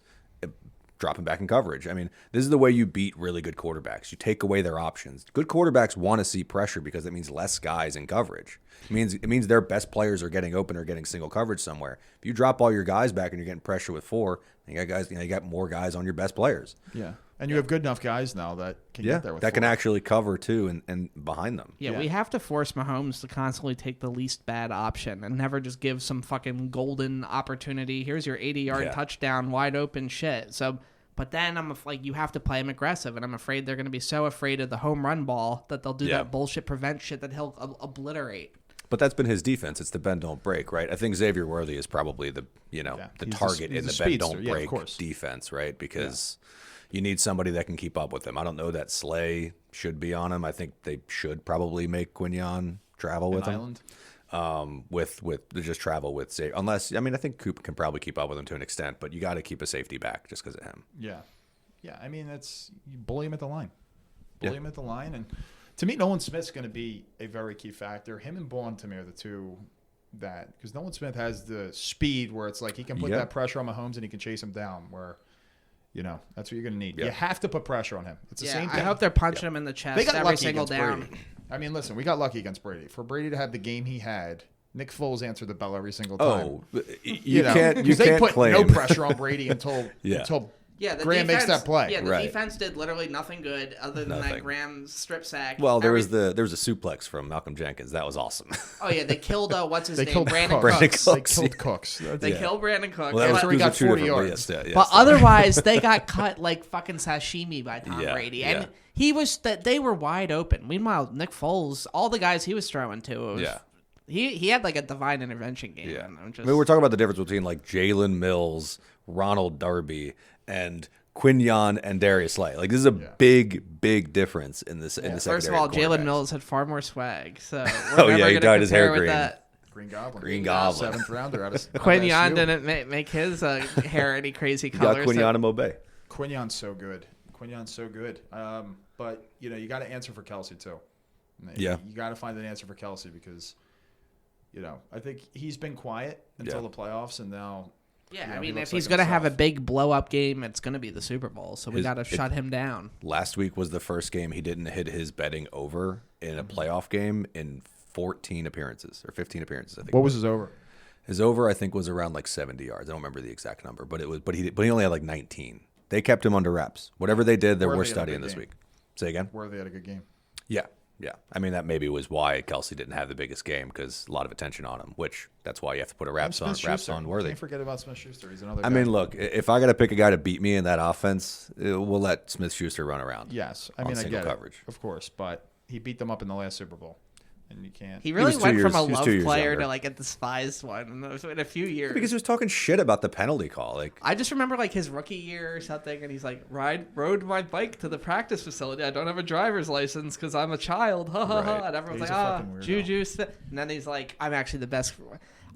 Speaker 3: dropping back in coverage. I mean, this is the way you beat really good quarterbacks. You take away their options. Good quarterbacks want to see pressure because it means less guys in coverage. It means their best players are getting open or getting single coverage somewhere. If you drop all your guys back and you're getting pressure with 4, you got guys. You got more guys on your best players.
Speaker 1: Yeah, and you have good enough guys now that can get there with
Speaker 3: that
Speaker 1: 4.
Speaker 3: can actually cover too and behind them.
Speaker 2: Yeah, we have to force Mahomes to constantly take the least bad option and never just give some fucking golden opportunity. Here's your 80-yard touchdown, wide open shit. So, but then I'm like, you have to play him aggressive, and I'm afraid they're going to be so afraid of the home run ball that they'll do that bullshit prevent shit that he'll obliterate.
Speaker 3: But that's been his defense. It's the bend don't break, right? I think Xavier Worthy is probably the target in the bend don't break defense, right? Because you need somebody that can keep up with him. I don't know that Slay should be on him. I think they should probably make Quinion travel with him. With just travel with Xavier. Unless, I mean, I think Coop can probably keep up with him to an extent, but you got to keep a safety back just because of him.
Speaker 1: Yeah. I mean, you bully him at the line. Him at the line, and to me, Nolan Smith's going to be a very key factor. Him and Bourne, to me, are the two because Nolan Smith has the speed where it's like he can put that pressure on Mahomes and he can chase him down. Where that's what you're going to need. You have to put pressure on him. It's the same thing.
Speaker 2: I hope they're punching him in the chest every single down.
Speaker 1: Brady. I mean, listen, we got lucky against Brady. For Brady to have the game he had, Nick Foles answered the bell every single time.
Speaker 3: Oh, you can't
Speaker 1: put
Speaker 3: claim
Speaker 1: no pressure on Brady until Graham makes that play.
Speaker 2: Yeah, the defense did literally nothing good other than that Graham strip sack.
Speaker 3: Well, there was a suplex from Malcolm Jenkins. That was awesome.
Speaker 2: Oh yeah, they killed what's his name?
Speaker 1: Brandon
Speaker 2: Cooks.
Speaker 1: They killed Cooks.
Speaker 2: They killed Brandon Cooks.
Speaker 3: Well,
Speaker 1: after he got 40 yards.
Speaker 2: But otherwise, they got cut like fucking sashimi by Tom Brady, and they were wide open. Meanwhile, Nick Foles, all the guys he was throwing to, he had like a divine intervention game.
Speaker 3: Yeah. I mean, we're talking about the difference between like Jalen Mills, Ronald Darby, and Quinyon and Darius Slay. Like, this is a big difference in this. In the secondary.
Speaker 2: First of all, Jalen Mills had far more swag. So we're
Speaker 3: he dyed his hair green.
Speaker 1: Green Goblin.
Speaker 3: Green Goblin.
Speaker 1: 7th rounder.
Speaker 2: Quinyon didn't make his hair any crazy colors.
Speaker 3: Got Quinyon and Mobe.
Speaker 1: Quinyon's so good. But, you got to answer for Kelsey, too.
Speaker 3: Yeah.
Speaker 1: You got to find an answer for Kelsey because, I think he's been quiet until the playoffs, and now...
Speaker 2: Yeah, I mean, if he's going to have a big blow-up game, it's going to be the Super Bowl, so we got to shut him down.
Speaker 3: Last week was the first game he didn't hit his betting over in a playoff game in 14 appearances, or 15 appearances, I think.
Speaker 1: What was his over?
Speaker 3: His over, I think, was around like 70 yards. I don't remember the exact number, but he only had like 19. They kept him under wraps. Whatever they did, they're worth studying this week. Say again?
Speaker 1: Where they had a good game.
Speaker 3: Yeah. I mean, that maybe was why Kelsey didn't have the biggest game, because a lot of attention on him, which that's why you have to put a wraps on Worthy.
Speaker 1: Can't forget about Smith-Schuster. He's another guy.
Speaker 3: I mean, look, if I got to pick a guy to beat me in that offense, we'll let Smith-Schuster run around.
Speaker 1: Yes. I mean, I get it, of course, but he beat them up in the last Super Bowl. And you can't.
Speaker 2: He really went from a love player to like a despised one in a few years.
Speaker 3: Because he was talking shit about the penalty call. Like,
Speaker 2: I just remember like his rookie year or something, and he's like, rode my bike to the practice facility. I don't have a driver's license because I'm a child. Ha ha ha. And everyone's like, Juju. And then he's like, I'm actually the best.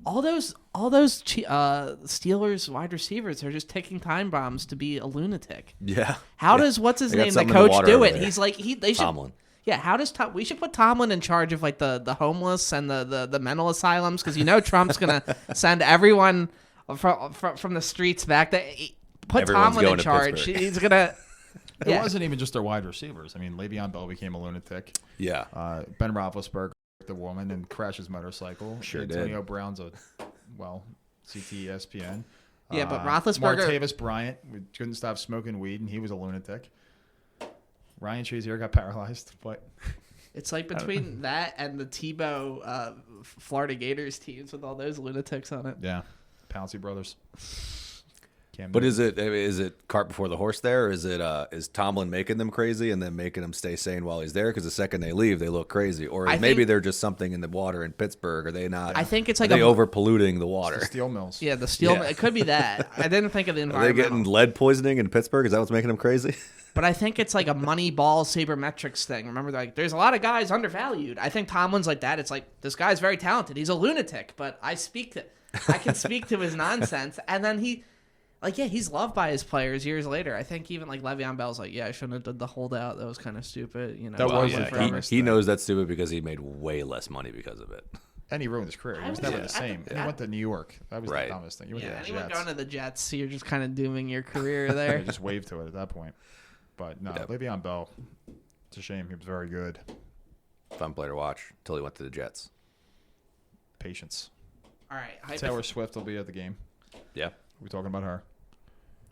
Speaker 2: All those Steelers wide receivers are just taking time bombs to be a lunatic.
Speaker 3: Yeah.
Speaker 2: How does what's his name, the coach, do it? He's like they should.
Speaker 3: Tomlin.
Speaker 2: Yeah, how does we should put Tomlin in charge of like the homeless and the mental asylums, because Trump's gonna send everyone from the streets back. Put
Speaker 3: Everyone's
Speaker 2: Tomlin in charge. He's gonna.
Speaker 1: It wasn't even just their wide receivers. I mean, Le'Veon Bell became a lunatic.
Speaker 3: Yeah.
Speaker 1: Ben Roethlisberger, the woman, and crashed his motorcycle.
Speaker 3: Sure
Speaker 1: Antonio
Speaker 3: did.
Speaker 1: Brown's CTESPN.
Speaker 2: Yeah, but Roethlisberger.
Speaker 1: Martavis Bryant couldn't stop smoking weed, and he was a lunatic. Ryan Shazier got paralyzed, but
Speaker 2: it's like between that and the Tebow Florida Gators teams with all those lunatics on it.
Speaker 1: Yeah, Pouncey brothers.
Speaker 3: But is it cart before the horse there, or is Tomlin making them crazy and then making them stay sane while he's there? Because the second they leave, they look crazy. Or maybe they're just something in the water in Pittsburgh. Are they not?
Speaker 2: I think it's like
Speaker 3: over polluting the water.
Speaker 1: The steel mills.
Speaker 2: Yeah, the steel. Yeah. It could be that. I didn't think of the environment.
Speaker 3: Are they getting lead poisoning in Pittsburgh? Is that what's making them crazy?
Speaker 2: But I think it's like a Moneyball sabermetrics thing. Remember, like, there's a lot of guys undervalued. I think Tomlin's like that. It's like, this guy's very talented. He's a lunatic, but I can speak to his nonsense. And then he's loved by his players years later. I think even like Le'Veon Bell's like, I shouldn't have done the holdout. That was kind of stupid.
Speaker 3: He knows that's stupid because he made way less money because of it.
Speaker 1: And he ruined his career. He was never the same. He went to New York. That was the dumbest thing. He went to the
Speaker 2: anyone
Speaker 1: Jets.
Speaker 2: going to the Jets, so you're just kind of dooming your career there.
Speaker 1: Just wave to it at that point. But no, Le'Veon Bell, it's a shame. He was very good.
Speaker 3: Fun player to watch until he went to the Jets.
Speaker 1: Patience.
Speaker 2: All right.
Speaker 1: Taylor Swift will be at the game.
Speaker 3: Yeah.
Speaker 1: We're talking about her.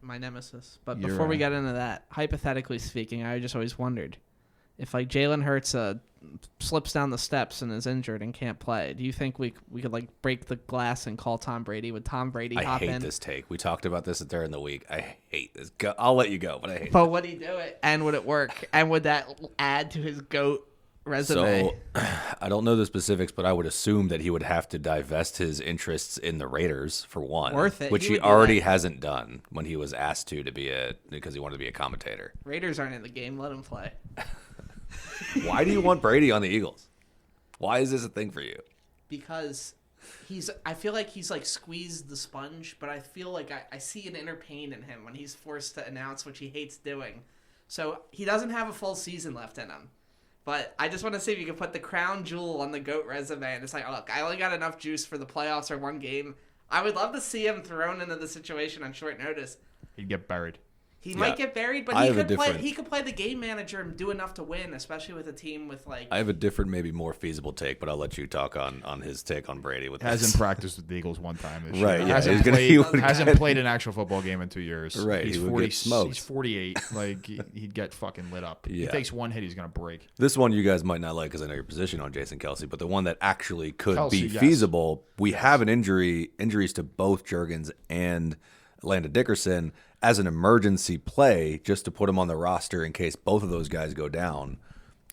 Speaker 2: My nemesis. But before we get into that, hypothetically speaking, I just always wondered if like Jalen Hurts slips down the steps and is injured and can't play, do you think we could like break the glass and call Tom Brady? Would Tom Brady hop in?
Speaker 3: I hate this take. We talked about this during the week. I hate this. I'll let you go, but I hate it.
Speaker 2: But would he do it? And would it work? And would that add to his GOAT resume?
Speaker 3: So, I don't know the specifics, but I would assume that he would have to divest his interests in the Raiders for one.
Speaker 2: Worth it.
Speaker 3: Which he already hasn't done when he was asked to because he wanted to be a commentator.
Speaker 2: Raiders aren't in the game. Let him play.
Speaker 3: Why do you want Brady on the Eagles? Why is this a thing for you?
Speaker 2: Because I feel like he's like squeezed the sponge, but I feel like I see an inner pain in him when he's forced to announce, which he hates doing. So he doesn't have a full season left in him. But I just want to see if you can put the crown jewel on the GOAT resume. And it's like, look, I only got enough juice for the playoffs or one game. I would love to see him thrown into the situation on short notice.
Speaker 1: He'd get buried.
Speaker 2: He might get buried, but he could play the game manager and do enough to win, especially with a team with like.
Speaker 3: I have a different, maybe more feasible take, but I'll let you talk on his take on Brady.
Speaker 1: Hasn't practiced with the Eagles one time this year.
Speaker 3: Right, yeah.
Speaker 1: Hasn't played an actual football game in 2 years.
Speaker 3: Right,
Speaker 1: he's 40. He's 48. Like he'd get fucking lit up. Yeah. He takes one hit, he's gonna break.
Speaker 3: This one you guys might not like because I know your position on Jason Kelce, but the one that actually could be feasible. We have an injuries to both Juergens and Landon Dickerson as an emergency play just to put him on the roster in case both of those guys go down.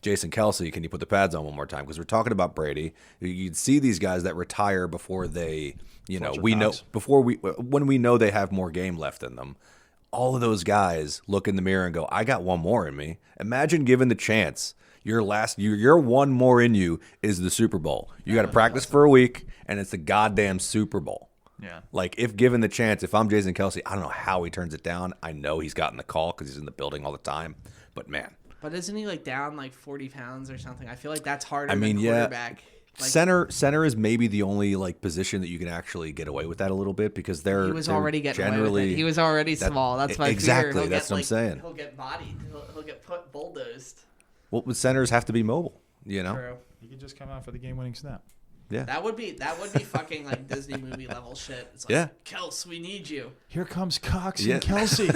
Speaker 3: Jason Kelce, can you put the pads on one more time? Because we're talking about Brady. You'd see these guys that retire before they, when we know they have more game left in them. all of those guys look in the mirror and go, I got one more in me. Imagine given the chance. Your one more in you is the Super Bowl. You got to practice for a week, and it's the goddamn Super Bowl.
Speaker 1: Yeah.
Speaker 3: Like, if given the chance, if I'm Jason Kelce, I don't know how he turns it down. I know he's gotten the call because he's in the building all the time. But, man.
Speaker 2: But isn't he, like, down, like, 40 pounds or something? I feel like that's harder than quarterback. Like,
Speaker 3: center is maybe the only, like, position that you can actually get away with that a little bit because they're
Speaker 2: he was already getting
Speaker 3: generally
Speaker 2: away with it. He was already small. That's my
Speaker 3: exactly.
Speaker 2: fear.
Speaker 3: That's what I'm saying.
Speaker 2: He'll get bodied. He'll get bulldozed.
Speaker 3: Well, centers have to be mobile, you know?
Speaker 2: True.
Speaker 1: He could just come out for the game-winning snap.
Speaker 3: Yeah.
Speaker 2: That would be fucking like Disney movie level shit. It's like, Kels, we need you.
Speaker 1: Here comes Cox and Kelce.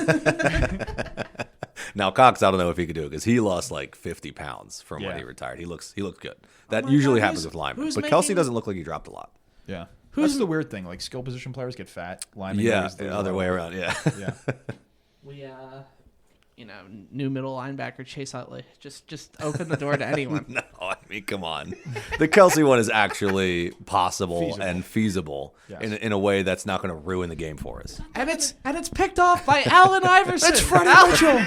Speaker 3: Now Cox, I don't know if he could do it because he lost like 50 pounds from when he retired. He looks good. That usually happens with linemen, but Kelce doesn't look like he dropped a lot.
Speaker 1: Yeah, that's the weird thing. Like skill position players get fat. Linemen
Speaker 3: the other way around. Yeah.
Speaker 1: Yeah.
Speaker 2: We new middle linebacker Chase Utley. Just open the door to anyone.
Speaker 3: No, I mean, come on. The Kelce one is actually possible and feasible in a way that's not going to ruin the game for us.
Speaker 2: And it's picked off by Allen Iverson.
Speaker 1: It's Freddie Mitchell.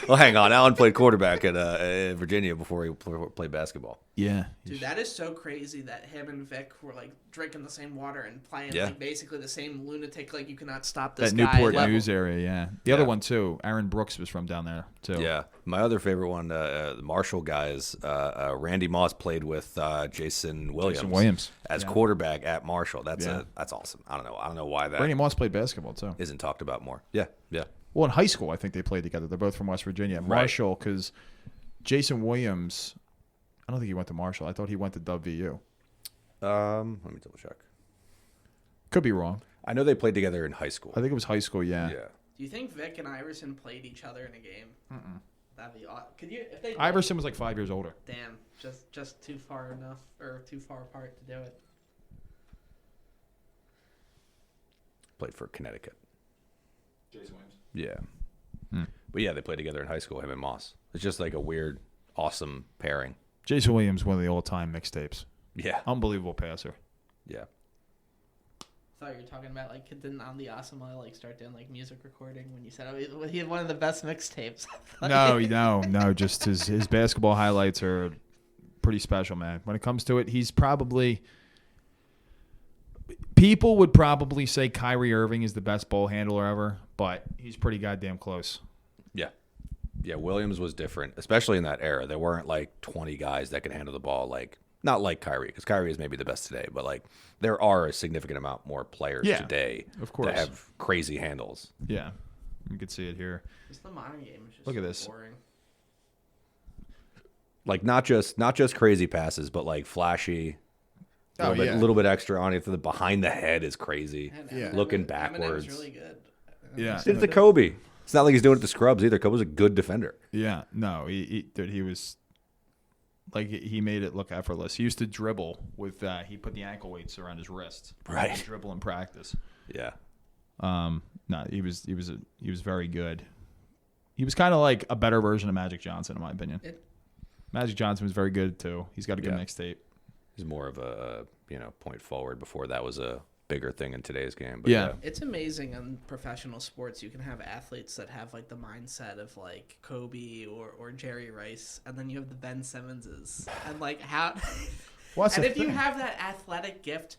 Speaker 3: Well, hang on. Allen played quarterback at Virginia before he played basketball.
Speaker 1: Yeah.
Speaker 2: Dude, that is so crazy that him and Vic were like drinking the same water and playing like basically the same lunatic. Like you cannot stop this
Speaker 1: that
Speaker 2: guy.
Speaker 1: Newport News area. Yeah. The other one too. Aaron Brooks was from down there too.
Speaker 3: Yeah. My other favorite one, the Marshall guys. Randy Moss played with Jason Williams as quarterback at Marshall. That's awesome. I don't know why that.
Speaker 1: Randy Moss played basketball too.
Speaker 3: Isn't talked about more. Yeah. Yeah.
Speaker 1: Well, in high school, I think they played together. They're both from West Virginia. Marshall, because Jason Williams, I don't think he went to Marshall. I thought he went to WVU.
Speaker 3: Let me double check.
Speaker 1: Could be wrong.
Speaker 3: I know they played together in high school.
Speaker 1: I think it was high school. Yeah.
Speaker 3: Yeah.
Speaker 2: Do you think Vic and Iverson played each other in a game? That'd be odd. Could you? If they
Speaker 1: Iverson was like 5 years older.
Speaker 2: Damn, just too far apart to do it.
Speaker 3: Played for Connecticut.
Speaker 1: Jason Williams.
Speaker 3: Yeah. But yeah, they played together in high school, him and Moss. It's just like a weird, awesome pairing.
Speaker 1: Jason Williams, one of the all-time mixtapes.
Speaker 3: Yeah.
Speaker 1: Unbelievable passer.
Speaker 3: Yeah.
Speaker 2: I thought you were talking about like didn't Andy Asama like start doing like music recording when you said he had one of the best mixtapes.
Speaker 1: No. Just his basketball highlights are pretty special, man. When it comes to it, he's probably. People would probably say Kyrie Irving is the best ball handler ever, but he's pretty goddamn close.
Speaker 3: Yeah. Yeah, Williams was different, especially in that era. There weren't like 20 guys that could handle the ball, like not like Kyrie, because Kyrie is maybe the best today, but like there are a significant amount more players today
Speaker 1: of course,
Speaker 3: that have crazy handles.
Speaker 1: Yeah, you can see it here.
Speaker 2: Just the modern game is just
Speaker 1: look at this.
Speaker 2: Boring.
Speaker 3: Like not just crazy passes, but like flashy. A little bit extra on it. The behind the head is crazy. Looking backwards.
Speaker 2: Really good.
Speaker 1: Yeah,
Speaker 3: it's the Kobe. It's not like he's doing it to scrubs either. Kobe's a good defender.
Speaker 1: Yeah, no, he was like he made it look effortless. He used to dribble with he put the ankle weights around his wrist.
Speaker 3: Right,
Speaker 1: and dribble in practice.
Speaker 3: Yeah.
Speaker 1: No, he was very good. He was kind of like a better version of Magic Johnson, in my opinion. Magic Johnson was very good too. He's got a good mixtape.
Speaker 3: He's more of a point forward. Before that was a bigger thing in today's game. But
Speaker 1: yeah,
Speaker 2: it's amazing in professional sports. You can have athletes that have like the mindset of like Kobe or Jerry Rice, and then you have the Ben Simmonses, and like how. And if you have that athletic gift,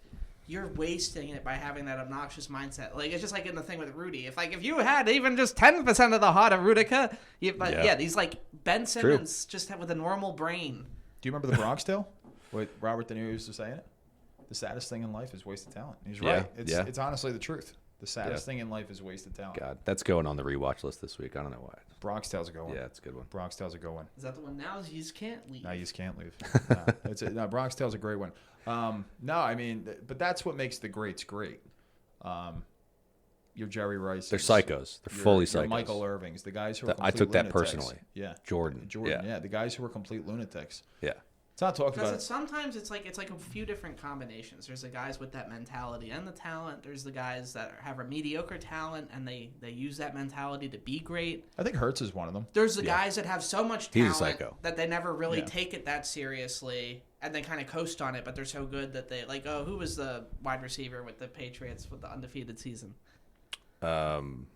Speaker 2: you're wasting it by having that obnoxious mindset. Like it's just like in the thing with Rudy. If you had even just 10% of the heart of Rudica, these like Ben Simmons just have with a normal brain.
Speaker 1: Do you remember the Bronx Tale? What Robert De Niro used to say it? The saddest thing in life is wasted talent. He's right. It's honestly the truth. The saddest thing in life is wasted talent.
Speaker 3: God, that's going on the rewatch list this week. I don't know why.
Speaker 1: Bronx Tale's a good one.
Speaker 3: Yeah, it's a good one.
Speaker 1: Bronx Tale's a good one.
Speaker 2: Is that the one now? You just can't leave.
Speaker 1: No, you just can't leave. No, Bronx Tale's a great one. No, I mean, but that's what makes the greats great. Your Jerry Rice.
Speaker 3: They're psychos. They're fully psychos.
Speaker 1: Your Michael Irvings, the guys who are complete
Speaker 3: I took that
Speaker 1: lunatics.
Speaker 3: personally.
Speaker 1: Yeah.
Speaker 3: Jordan.
Speaker 1: Yeah, the guys who were complete lunatics.
Speaker 3: Yeah.
Speaker 1: It's not talking about.
Speaker 2: Because sometimes it's like a few different combinations. There's the guys with that mentality and the talent. There's the guys that have a mediocre talent and they use that mentality to be great.
Speaker 1: I think Hurts is one of them.
Speaker 2: There's the guys that have so much talent
Speaker 3: He's a psycho.
Speaker 2: that they never really take it that seriously and they kind of coast on it, but they're so good that they like. Oh, who was the wide receiver with the Patriots with the undefeated season?
Speaker 1: Ronald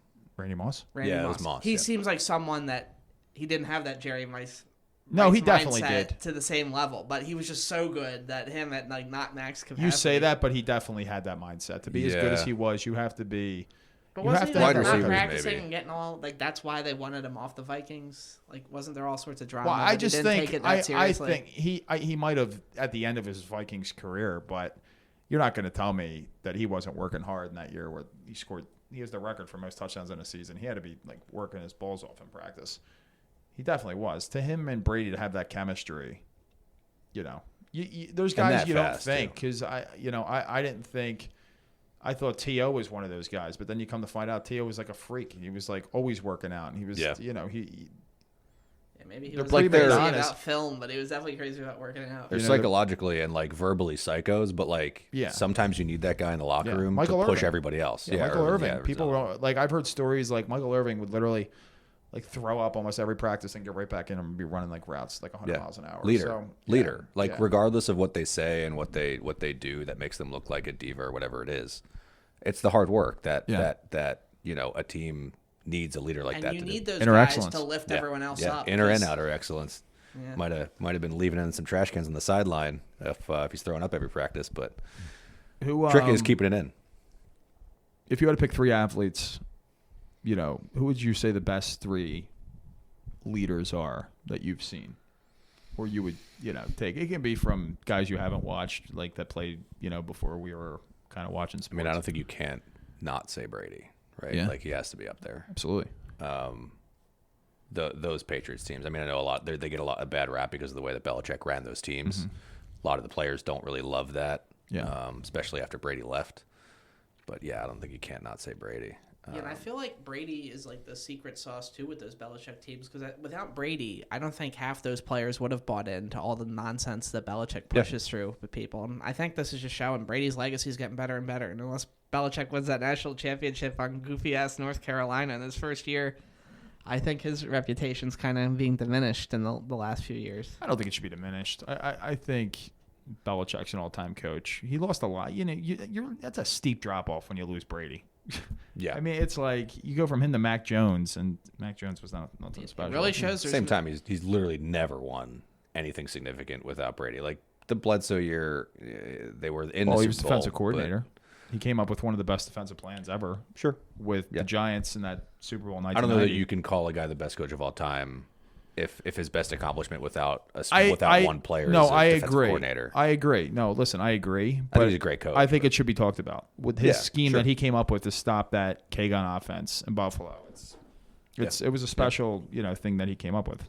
Speaker 1: Randy Moss?
Speaker 2: Randy
Speaker 3: Yeah, it
Speaker 2: Moss.
Speaker 3: was Moss.
Speaker 2: He
Speaker 3: Yeah.
Speaker 2: seems like someone that he didn't have that Jerry Rice.
Speaker 1: No, he
Speaker 2: Rice
Speaker 1: definitely
Speaker 2: mindset
Speaker 1: did.
Speaker 2: to the same level, but he was just so good that him at like not max capacity.
Speaker 1: You say that, but he definitely had that mindset. To be as good as he was, you have to be.
Speaker 2: But
Speaker 1: you
Speaker 2: wasn't
Speaker 1: have
Speaker 2: he
Speaker 1: to
Speaker 2: like
Speaker 3: wide
Speaker 2: not
Speaker 3: receivers,
Speaker 2: practicing
Speaker 3: maybe.
Speaker 2: and getting all like that's why they wanted him off the Vikings? Like, wasn't there all sorts of drama?
Speaker 1: Well,
Speaker 2: that
Speaker 1: I
Speaker 2: he
Speaker 1: just
Speaker 2: didn't
Speaker 1: think
Speaker 2: take it that
Speaker 1: I
Speaker 2: seriously?
Speaker 1: think he might have at the end of his Vikings career, but you're not going to tell me that he wasn't working hard in that year where he scored. He has the record for most touchdowns in a season. He had to be like working his balls off in practice. He definitely was. To him and Brady to have that chemistry, there's guys you don't think because I didn't think. I thought T.O. was one of those guys, but then you come to find out T.O. was like a freak. He was like always working out, and he was,
Speaker 2: Yeah, maybe he was
Speaker 1: like
Speaker 2: like crazy
Speaker 1: honest.
Speaker 2: about film, but he was definitely crazy about working out.
Speaker 3: They're psychologically and like verbally psychos, but like sometimes you need that guy in the locker room to push everybody else.
Speaker 1: Yeah, Michael Irvin. People like I've heard stories like Michael Irvin would literally like throw up almost every practice and get right back in and be running like routes like 100 miles an hour.
Speaker 3: Leader. Like regardless of what they say and what they do that makes them look like a diva or whatever it is, it's the hard work that a team needs a leater like
Speaker 2: and
Speaker 3: that.
Speaker 2: You
Speaker 3: to
Speaker 2: need
Speaker 3: do.
Speaker 2: those guys to lift everyone else up.
Speaker 3: Inner and outer excellence. Yeah. Might have been leaving in some trash cans on the sideline if he's throwing up every practice, but tricky is keeping it in.
Speaker 1: If you had to pick three athletes, who would you say the best three leaders are that you've seen, or you would take? It can be from guys you haven't watched, like that played before we were kind of watching sports.
Speaker 3: I mean, I don't think you can't not say Brady, right?
Speaker 1: Yeah.
Speaker 3: Like he has to be up there.
Speaker 1: Absolutely.
Speaker 3: Those Patriots teams. I mean, I know a lot. They get a bad rap because of the way that Belichick ran those teams. Mm-hmm. A lot of the players don't really love that. Yeah. Especially after Brady left. But yeah, I don't think you can't not say Brady.
Speaker 2: Yeah, and I feel like Brady is like the secret sauce too with those Belichick teams because without Brady, I don't think half those players would have bought into all the nonsense that Belichick pushes through with people. And I think this is just showing Brady's legacy is getting better and better. And unless Belichick wins that national championship on goofy ass North Carolina in his first year, I think his reputation's kind of being diminished in the last few years.
Speaker 1: I don't think it should be diminished. I think Belichick's an all-time coach. He lost a lot. That's a steep drop-off when you lose Brady.
Speaker 3: Yeah.
Speaker 1: I mean, it's like you go from him to Mac Jones, and Mac Jones was nothing special.
Speaker 2: It really shows.
Speaker 3: At the same time, he's literally never won anything significant without Brady. Like the Bledsoe year, they were in the Super Bowl.
Speaker 1: He was defensive coordinator. He came up with one of the best defensive plans ever.
Speaker 3: Sure.
Speaker 1: With the Giants in that Super Bowl 1990.
Speaker 3: I don't know that you can call a guy the best coach of all time if his best accomplishment without one player is a defensive coordinator.
Speaker 1: I agree. No, listen, I agree.
Speaker 3: I think he's a great coach.
Speaker 1: I think it should be talked about. With his scheme that he came up with to stop that K-Gun offense in Buffalo. It was a special thing that he came up with.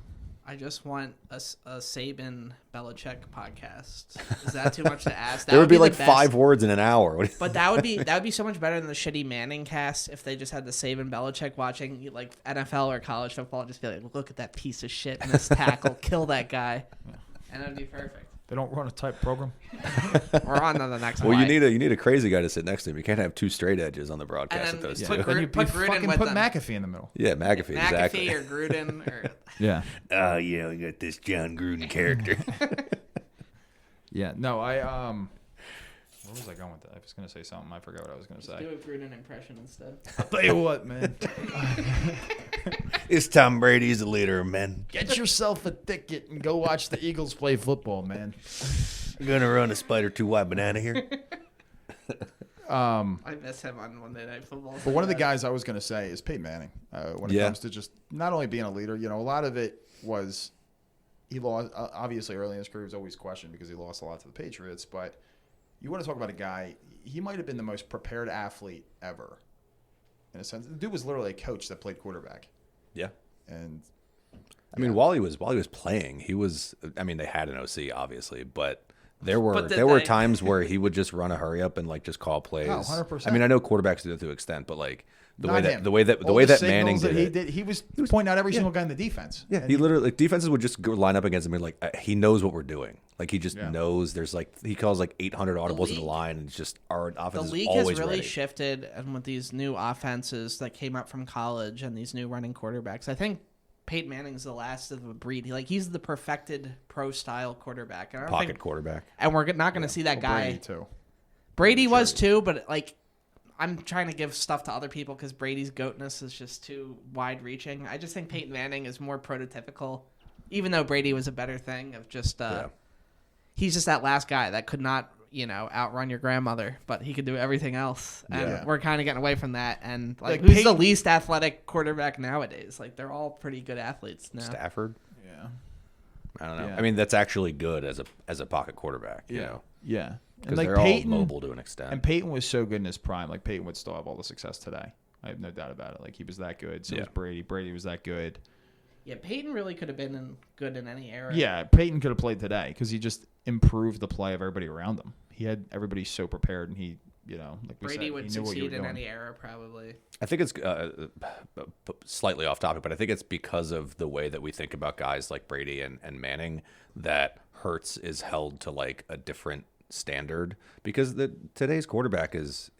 Speaker 2: I just want a Saban Belichick podcast. Is that too much to ask?
Speaker 3: There would be like 5 words in an hour.
Speaker 2: But that would be so much better than the shitty Manning cast if they just had the Saban Belichick watching like NFL or college football, just be like, look at that piece of shit in this tackle, kill that guy, and that'd be perfect.
Speaker 1: They don't run a type program.
Speaker 2: We're on to the next one.
Speaker 3: Well, you need a crazy guy to sit next to him. You can't have 2 straight edges on the broadcast with those two.
Speaker 1: Then you fucking put McAfee in the middle.
Speaker 3: Yeah, McAfee exactly.
Speaker 2: McAfee or Gruden or
Speaker 1: yeah.
Speaker 3: Oh yeah, we got this John Gruden character.
Speaker 1: Yeah. No, where was I going with that? I was going to say something. I forgot what I was going to say.
Speaker 2: Do a Gruden impression instead.
Speaker 1: I'll tell you what, man.
Speaker 3: It's Tom Brady's the leader, man.
Speaker 1: Get yourself a ticket and go watch the Eagles play football, man.
Speaker 3: I'm going to run a spider 2 wide banana here.
Speaker 2: I miss him on Monday Night Football.
Speaker 1: But one of the guys I was going to say is Peyton Manning. When it comes to just not only being a leader, a lot of it was he lost. Obviously, early in his career, he was always questioned because he lost a lot to the Patriots. But you want to talk about a guy, he might have been the most prepared athlete ever. In a sense, the dude was literally a coach that played quarterback.
Speaker 3: Yeah,
Speaker 1: and
Speaker 3: I mean, while he was playing, he was. I mean, they had an OC, obviously, but there were times where he would just run a hurry up and like just call plays.
Speaker 1: Oh, 100%.
Speaker 3: I mean, I know quarterbacks do that to an extent, but like the way that Manning did it,
Speaker 1: he was pointing out every single guy in the defense.
Speaker 3: Yeah, he literally defenses would just go line up against him and like he knows what we're doing. Like he just knows. There's like he calls like 800 audibles in the line, and it's just our offense is always ready. The league has really
Speaker 2: shifted, and with these new offenses that came up from college and these new running quarterbacks, I think Peyton Manning's the last of a breed. He's the perfected pro-style quarterback.
Speaker 3: Quarterback.
Speaker 2: And we're not going to see that guy.
Speaker 1: Brady too.
Speaker 2: Brady was too, but like I'm trying to give stuff to other people because Brady's goatness is just too wide-reaching. I just think Peyton Manning is more prototypical, even though Brady was a better thing of just he's just that last guy that could not, outrun your grandmother, but he could do everything else. And we're kind of getting away from that. And like who's the least athletic quarterback nowadays? Like they're all pretty good athletes now.
Speaker 3: Stafford?
Speaker 1: Yeah.
Speaker 3: I don't know. Yeah. I mean, that's actually good as a pocket quarterback, you know.
Speaker 1: Yeah.
Speaker 3: Because they're all mobile to an extent.
Speaker 1: And Peyton was so good in his prime. Like, Peyton would still have all the success today. I have no doubt about it. Like, he was that good. So was Brady. Brady was that good.
Speaker 2: Yeah, Peyton really could have been good in any era.
Speaker 1: Yeah, Peyton could have played today because he just improved the play of everybody around him. He had everybody so prepared, and he, like we
Speaker 2: Brady
Speaker 1: said,
Speaker 2: would succeed in any era, probably.
Speaker 3: I think it's slightly off topic, but I think it's because of the way that we think about guys like Brady and Manning that Hurts is held to like a different standard, because today's quarterback is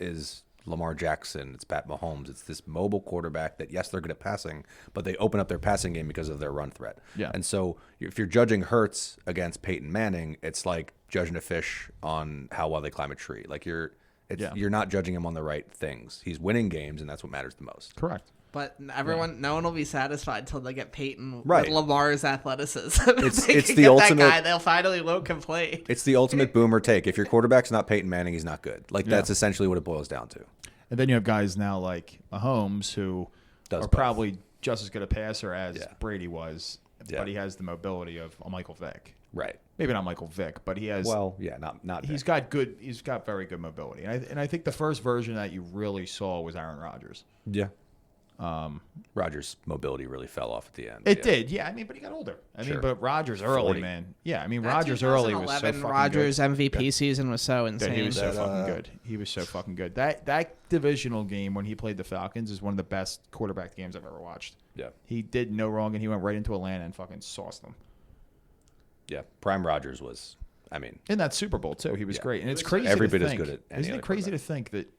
Speaker 3: Lamar Jackson, it's Pat Mahomes, it's this mobile quarterback that, yes, they're good at passing, but they open up their passing game because of their run threat.
Speaker 1: Yeah.
Speaker 3: And so if you're judging Hurts against Peyton Manning, it's like judging a fish on how well they climb a tree. Like you're not judging him on the right things. He's winning games, and that's what matters the most.
Speaker 1: Correct.
Speaker 2: But no one will be satisfied until they get Peyton with Lamar's athleticism.
Speaker 3: It's the ultimate
Speaker 2: that guy. They'll finally won't complain.
Speaker 3: It's the ultimate boomer take. If your quarterback's not Peyton Manning, he's not good. Like that's essentially what it boils down to.
Speaker 1: And then you have guys now like Mahomes who are probably just as good a passer as Brady was, but he has the mobility of a Michael Vick.
Speaker 3: Right.
Speaker 1: Maybe not Michael Vick, but he has.
Speaker 3: Well, yeah, not.
Speaker 1: He's got good. He's got very good mobility, and I think the first version that you really saw was Aaron Rodgers.
Speaker 3: Yeah. Rodgers' mobility really fell off at the end.
Speaker 1: It did, yeah. I mean, but he got older. I mean, but Rodgers early,
Speaker 3: 40.
Speaker 1: Man. Yeah, I mean, Rodgers early was so fucking
Speaker 2: Rodgers
Speaker 1: good.
Speaker 2: MVP season was so insane.
Speaker 1: He was so fucking good. He was so fucking good. That divisional game when he played the Falcons is one of the best quarterback games I've ever watched.
Speaker 3: Yeah.
Speaker 1: He did no wrong, and he went right into Atlanta and fucking sauced them.
Speaker 3: Yeah, prime Rodgers was, I mean.
Speaker 1: In that Super Bowl, too. He was great. And it's crazy
Speaker 3: every
Speaker 1: to
Speaker 3: bit
Speaker 1: think.
Speaker 3: as good at any
Speaker 1: Isn't it crazy to think that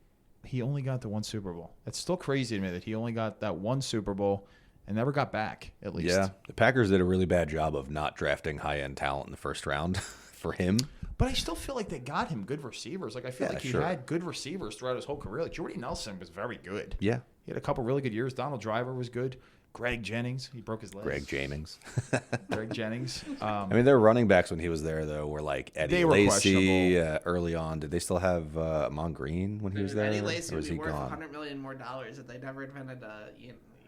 Speaker 1: he only got the one Super Bowl? It's still crazy to me that he only got that one Super Bowl and never got back, at least.
Speaker 3: Yeah, the Packers did a really bad job of not drafting high-end talent in the first round for him.
Speaker 1: But I still feel like they got him good receivers. Like, I feel like he had good receivers throughout his whole career. Like, Jordy Nelson was very good.
Speaker 3: Yeah.
Speaker 1: He had a couple really good years. Donald Driver was good. Greg Jennings, he broke his legs.
Speaker 3: Greg Jennings.
Speaker 1: Greg Jennings.
Speaker 3: I mean, their running backs when he was there, though, were like Eddie Lacy early on. Did they still have Amon Green when he was there?
Speaker 2: Eddie Lacy would be worth $100 million more if they never invented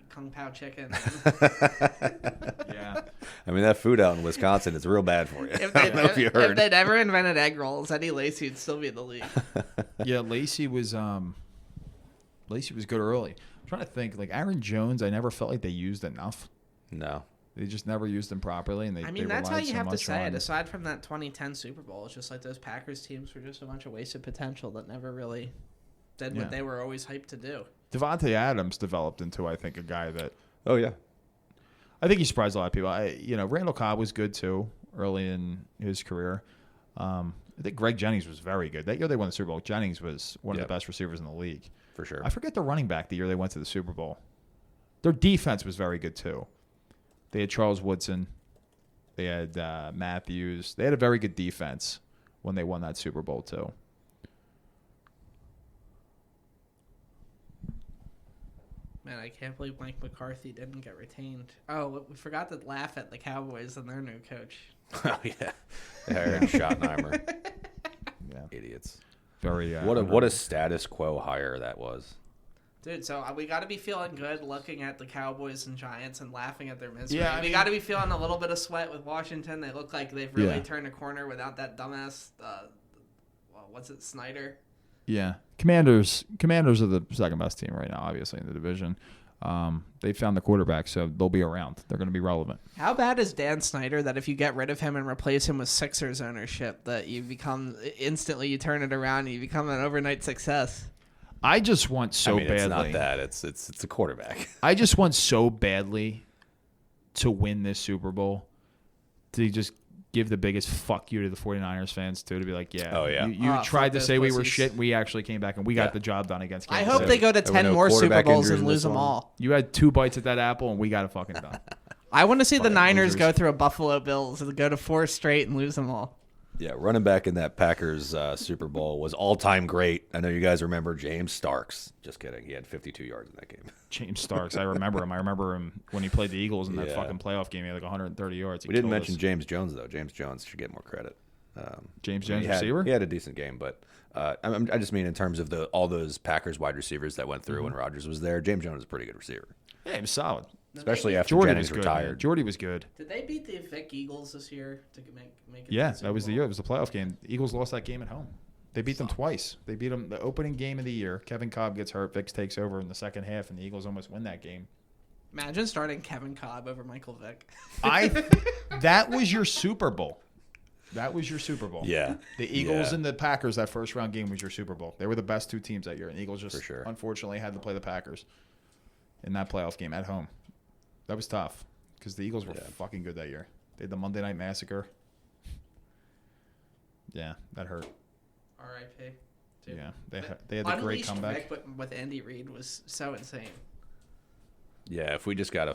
Speaker 2: Kung Pao chicken.
Speaker 1: Yeah.
Speaker 3: I mean, that food out in Wisconsin is real bad for you. I don't know if you heard.
Speaker 2: If they never invented egg rolls, Eddie Lacy would still be in the league.
Speaker 1: Yeah, Lacy was good early. I'm trying to think, like Aaron Jones, I never felt like they used enough.
Speaker 3: No.
Speaker 1: They just never used him properly, and they
Speaker 2: that's how you have to say
Speaker 1: it.
Speaker 2: Aside from that 2010 Super Bowl, it's just like those Packers teams were just a bunch of wasted potential that never really did what they were always hyped to do.
Speaker 1: Devontae Adams developed into, I think, a guy that.
Speaker 3: Oh yeah.
Speaker 1: I think he surprised a lot of people. Randall Cobb was good too early in his career. I think Greg Jennings was very good. That year they won the Super Bowl. Jennings was one of the best receivers in the league.
Speaker 3: For sure.
Speaker 1: I forget the running back the year they went to the Super Bowl. Their defense was very good too. They had Charles Woodson. They had Matthews. They had a very good defense when they won that Super Bowl too.
Speaker 2: Man, I can't believe Mike McCarthy didn't get retained. Oh, we forgot to laugh at the Cowboys and their new coach.
Speaker 3: Oh, yeah. Aaron Schottenheimer.
Speaker 1: Yeah.
Speaker 3: Idiots.
Speaker 1: Very.
Speaker 3: What a status quo hire that was.
Speaker 2: Dude, so we got to be feeling good looking at the Cowboys and Giants and laughing at their misery.
Speaker 1: Yeah,
Speaker 2: we got to be feeling a little bit of sweat with Washington. They look like they've really turned a corner without that dumbass, Snyder?
Speaker 1: Yeah. Commanders are the second best team right now, obviously, in the division. They found the quarterback, so they'll be around. They're going to be relevant.
Speaker 2: How bad is Dan Snyder that if you get rid of him and replace him with Sixers ownership, that you become instantly, you turn it around and you become an overnight success?
Speaker 1: I just want badly.
Speaker 3: It's not that. It's a quarterback.
Speaker 1: I just want so badly to win this Super Bowl, to just give the biggest fuck you to the 49ers fans, too, to be like, you tried to say we were shit. We actually came back, and we got the job done against Kansas
Speaker 2: City. I hope they go to 10 more Super Bowls and lose them all.
Speaker 1: You had 2 bites at that apple, and we got it fucking done.
Speaker 2: I want to see the Niners go through a Buffalo Bills and go to 4 straight and lose them all.
Speaker 3: Yeah, running back in that Packers Super Bowl was all-time great. I know you guys remember James Starks. Just kidding. He had 52 yards in that game.
Speaker 1: James Starks, I remember him. I remember him when he played the Eagles in that fucking playoff game. He had like 130 yards.
Speaker 3: We didn't mention James Jones, though. James Jones should get more credit.
Speaker 1: James Jones, receiver?
Speaker 3: He had a decent game, but I just mean in terms of all those Packers wide receivers that went through when Rodgers was there, James Jones is a pretty good receiver.
Speaker 1: Yeah, he was solid.
Speaker 3: Especially after
Speaker 1: Jordy
Speaker 3: Jennings
Speaker 1: was good,
Speaker 3: retired.
Speaker 1: man. Jordy was good.
Speaker 2: Did they beat the Vic Eagles this year to make it?
Speaker 1: Yeah, that was the year. It was the playoff game. The Eagles lost that game at home. They beat them twice. They beat them the opening game of the year. Kevin Cobb gets hurt. Vicks takes over in the second half, and the Eagles almost win that game.
Speaker 2: Imagine starting Kevin Cobb over Michael Vick.
Speaker 1: That was your Super Bowl. That was your Super Bowl.
Speaker 3: Yeah.
Speaker 1: The Eagles and the Packers, that first round game was your Super Bowl. They were the best two teams that year, and the Eagles just unfortunately had to play the Packers in that playoff game at home. That was tough because the Eagles were fucking good that year. They had the Monday Night Massacre. Yeah, that hurt.
Speaker 2: R.I.P.
Speaker 1: Yeah, they had the great comeback.
Speaker 2: Vic with Andy Reid was so insane.
Speaker 3: Yeah, if we just got a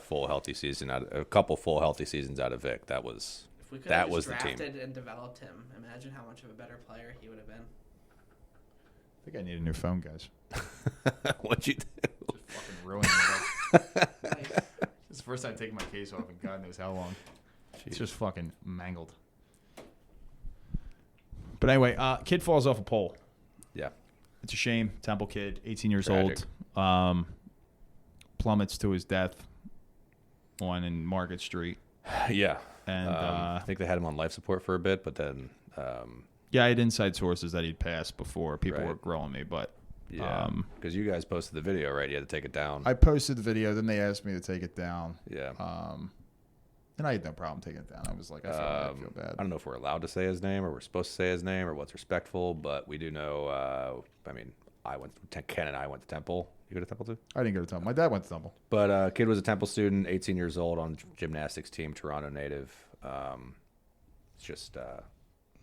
Speaker 3: couple full healthy seasons out of Vic, that was
Speaker 2: if we could have drafted and developed him, imagine how much of a better player he would have been.
Speaker 1: I think I need a new phone, guys.
Speaker 3: What'd you do?
Speaker 1: Just fucking ruined it. This is the first time taking my case off in God knows how long. Jeez. It's just fucking mangled. But anyway, kid falls off a pole.
Speaker 3: Yeah.
Speaker 1: It's a shame. Temple kid, 18 years old. Plummets to his death in Market Street.
Speaker 3: Yeah.
Speaker 1: And
Speaker 3: I think they had him on life support for a bit, but then...
Speaker 1: yeah, I had inside sources that he'd passed before. People were grilling me, but...
Speaker 3: Yeah, because you guys posted the video, right? You had to take it down.
Speaker 1: I posted the video, then they asked me to take it down.
Speaker 3: Yeah.
Speaker 1: And I had no problem taking it down. I was like, I feel bad.
Speaker 3: I don't know if we're allowed to say his name or we're supposed to say his name or what's respectful, but we do know, Ken and I went to Temple. You go to Temple too?
Speaker 1: I didn't go to Temple. My dad went to Temple.
Speaker 3: But kid was a Temple student, 18 years old, on gymnastics team, Toronto native. It's just...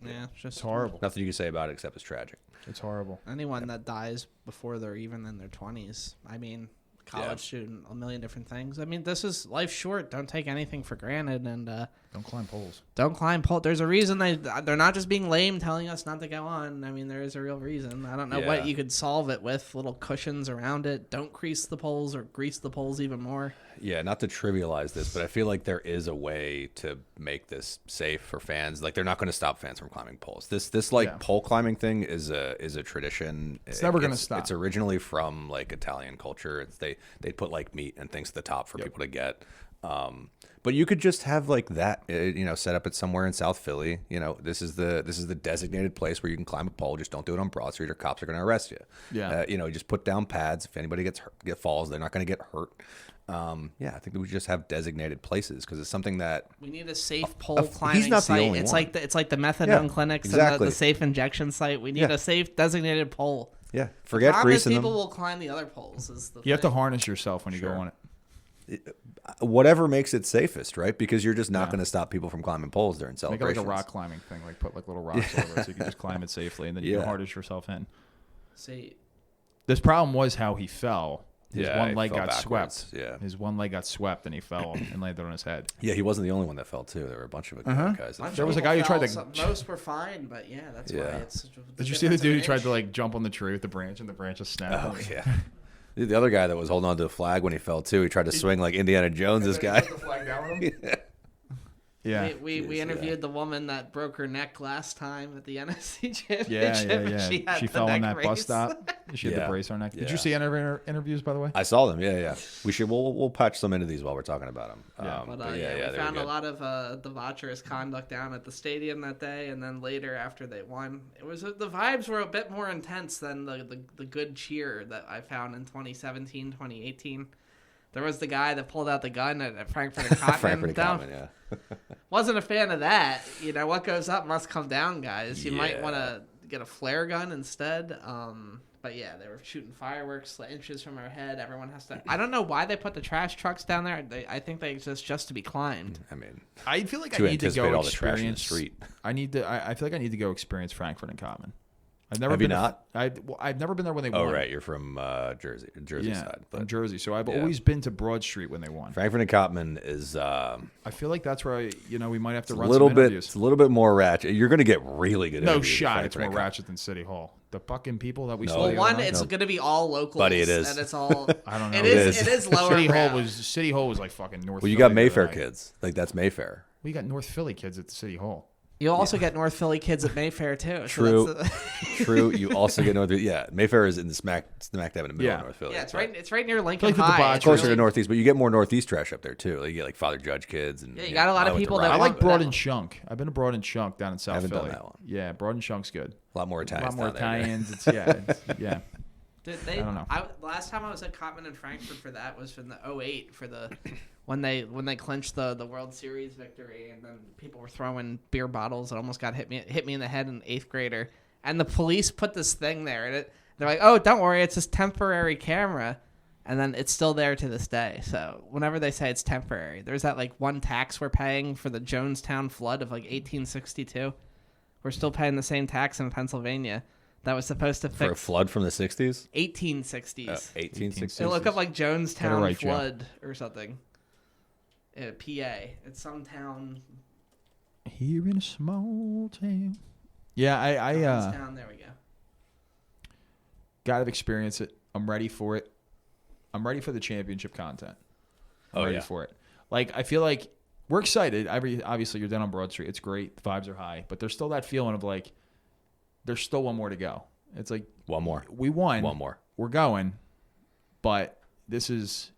Speaker 1: it's horrible.
Speaker 3: Nothing you can say about it except it's tragic.
Speaker 1: It's horrible.
Speaker 2: Anyone that dies before they're even in their 20s, I mean, college student, a million different things. I mean, this is life's short. Don't take anything for granted, and
Speaker 1: don't climb poles.
Speaker 2: Don't climb poles. There's a reason they're not just being lame, telling us not to go on. I mean, there is a real reason. I don't know what you could solve it with. Little cushions around it. Don't grease the poles or grease the poles even more.
Speaker 3: Yeah, not to trivialize this, but I feel like there is a way to make this safe for fans. Like, they're not going to stop fans from climbing poles. This pole climbing thing is a tradition.
Speaker 1: It's never going to stop.
Speaker 3: It's originally from like Italian culture. They put like meat and things at the top for people to get. But you could just have like that, set up it somewhere in South Philly. This is the designated place where you can climb a pole. Just don't do it on Broad Street or cops are going to arrest you.
Speaker 1: Yeah.
Speaker 3: Just put down pads. If anybody falls, they're not going to get hurt. I think that we just have designated places because it's something that
Speaker 2: we need a safe pole climbing
Speaker 3: he's not
Speaker 2: site.
Speaker 3: The only
Speaker 2: it's
Speaker 3: one.
Speaker 2: like the methadone clinics and the safe injection site. We need a safe designated pole.
Speaker 3: Yeah, forget greasing them.
Speaker 2: People will climb the other poles.
Speaker 1: You have to harness yourself when you go on it.
Speaker 3: Whatever makes it safest, right? Because you're just not going to stop people from climbing poles during celebrations.
Speaker 1: Make it like a rock climbing thing, like put like little rocks over it so you can just climb it safely, and then you can harness yourself in.
Speaker 2: See,
Speaker 1: this problem was how he fell. His one leg got
Speaker 3: backwards.
Speaker 1: swept. Yeah. His one leg got swept, and he fell and landed on his head.
Speaker 3: Yeah, he wasn't the only one that fell, too. There were a bunch of guys.
Speaker 1: There was a guy who tried to...
Speaker 2: Most were fine, but that's why it's...
Speaker 1: Did you see the dude who tried to like jump on the tree with the branch, and the branch just snapped?
Speaker 3: Oh, yeah. The other guy that was holding on to the flag when he fell, too, he tried to swing like Indiana Jones, this guy.
Speaker 1: The flag down with him? Yeah.
Speaker 2: We interviewed the woman that broke her neck last time at the NFC Championship.
Speaker 1: Yeah. She fell on that bus stop. She had the brace on her neck. Did you see any of her interviews, by the way?
Speaker 3: I saw them. Yeah. We'll patch some into these while we're talking about them.
Speaker 2: We found a lot of debaucherous conduct down at the stadium that day, and then later after they won, it was the vibes were a bit more intense than the good cheer that I found in 2017, 2018. There was the guy that pulled out the gun at Frankfurt and Cotman.
Speaker 3: Frankfurt and Cotman, yeah.
Speaker 2: Wasn't a fan of that. What goes up must come down, guys. You might want to get a flare gun instead. But yeah, they were shooting fireworks inches from our head. Everyone has to... I don't know why they put the trash trucks down there. I think they exist just to be climbed.
Speaker 3: I mean...
Speaker 1: I feel like I need to go
Speaker 3: all the trash in the street.
Speaker 1: I feel like I need to go experience Frankfurt and Cotman. I've never
Speaker 3: Have
Speaker 1: been
Speaker 3: you not?
Speaker 1: I've never been there when they won.
Speaker 3: Oh, right. You're from Jersey side. But
Speaker 1: from Jersey. So I've always been to Broad Street when they won.
Speaker 3: Frankfurt and Kottman is.
Speaker 1: I feel like that's where we might have to run
Speaker 3: some
Speaker 1: some interviews.
Speaker 3: It's a little bit more ratchet. You're going to get really good.
Speaker 1: No shot. It's more ratchet than City Hall. The fucking people that we saw.
Speaker 2: Well, it's going to be all locals.
Speaker 3: Buddy, it is.
Speaker 2: And it's all.
Speaker 1: I don't know.
Speaker 2: It is lower.
Speaker 1: City Hall was like fucking North.
Speaker 3: Well, you
Speaker 1: Philly
Speaker 3: got Mayfair kids. Like that's Mayfair.
Speaker 1: We got North Philly kids at the City Hall.
Speaker 2: You'll also get North Philly kids at Mayfair too.
Speaker 3: True, true. You also get North. Yeah, Mayfair is in the smack dab in the middle of North Philly.
Speaker 2: Yeah, it's right near Lincoln
Speaker 1: Like
Speaker 2: High.
Speaker 3: Closer to Northeast, but you get more Northeast trash up there too. Like you get like Father Judge kids, and
Speaker 2: you got a lot of people that
Speaker 1: I like Broad and Shunk. I've been to Broad and Shunk down in South
Speaker 3: haven't
Speaker 1: Philly.
Speaker 3: done that one.
Speaker 1: Yeah, Broad and Shunk's good.
Speaker 3: A lot more Italians.
Speaker 1: A lot more Italians. Yeah.
Speaker 2: I
Speaker 1: don't know.
Speaker 2: Last time I was at Kottman and Frankfurt for that was from the 08 for the when they clinched the World Series victory, and then people were throwing beer bottles and almost hit me in the head, an 8th grader, and the police put this thing there, and they're like, oh, don't worry, it's this temporary camera, and then it's still there to this day. So whenever they say it's temporary, there's that like one tax we're paying for the Jonestown flood of like 1862. We're still paying the same tax in Pennsylvania. That was supposed to fix
Speaker 3: for a flood from the 60s?
Speaker 2: 1860s.
Speaker 3: 1860s.
Speaker 2: So look up like Jonestown
Speaker 1: right,
Speaker 2: flood or something. PA. It's some town.
Speaker 1: Here in a small town. Yeah, I
Speaker 2: Jonestown, there we go.
Speaker 1: gotta experience it. I'm ready for it. I'm ready for the championship content. I'm ready for it. Like, I feel like we're excited. Obviously, you're down on Broad Street. It's great. The vibes are high. But there's still that feeling of like, there's still one more to go. It's like
Speaker 3: One more.
Speaker 1: We won.
Speaker 3: One more.
Speaker 1: We're going. But this is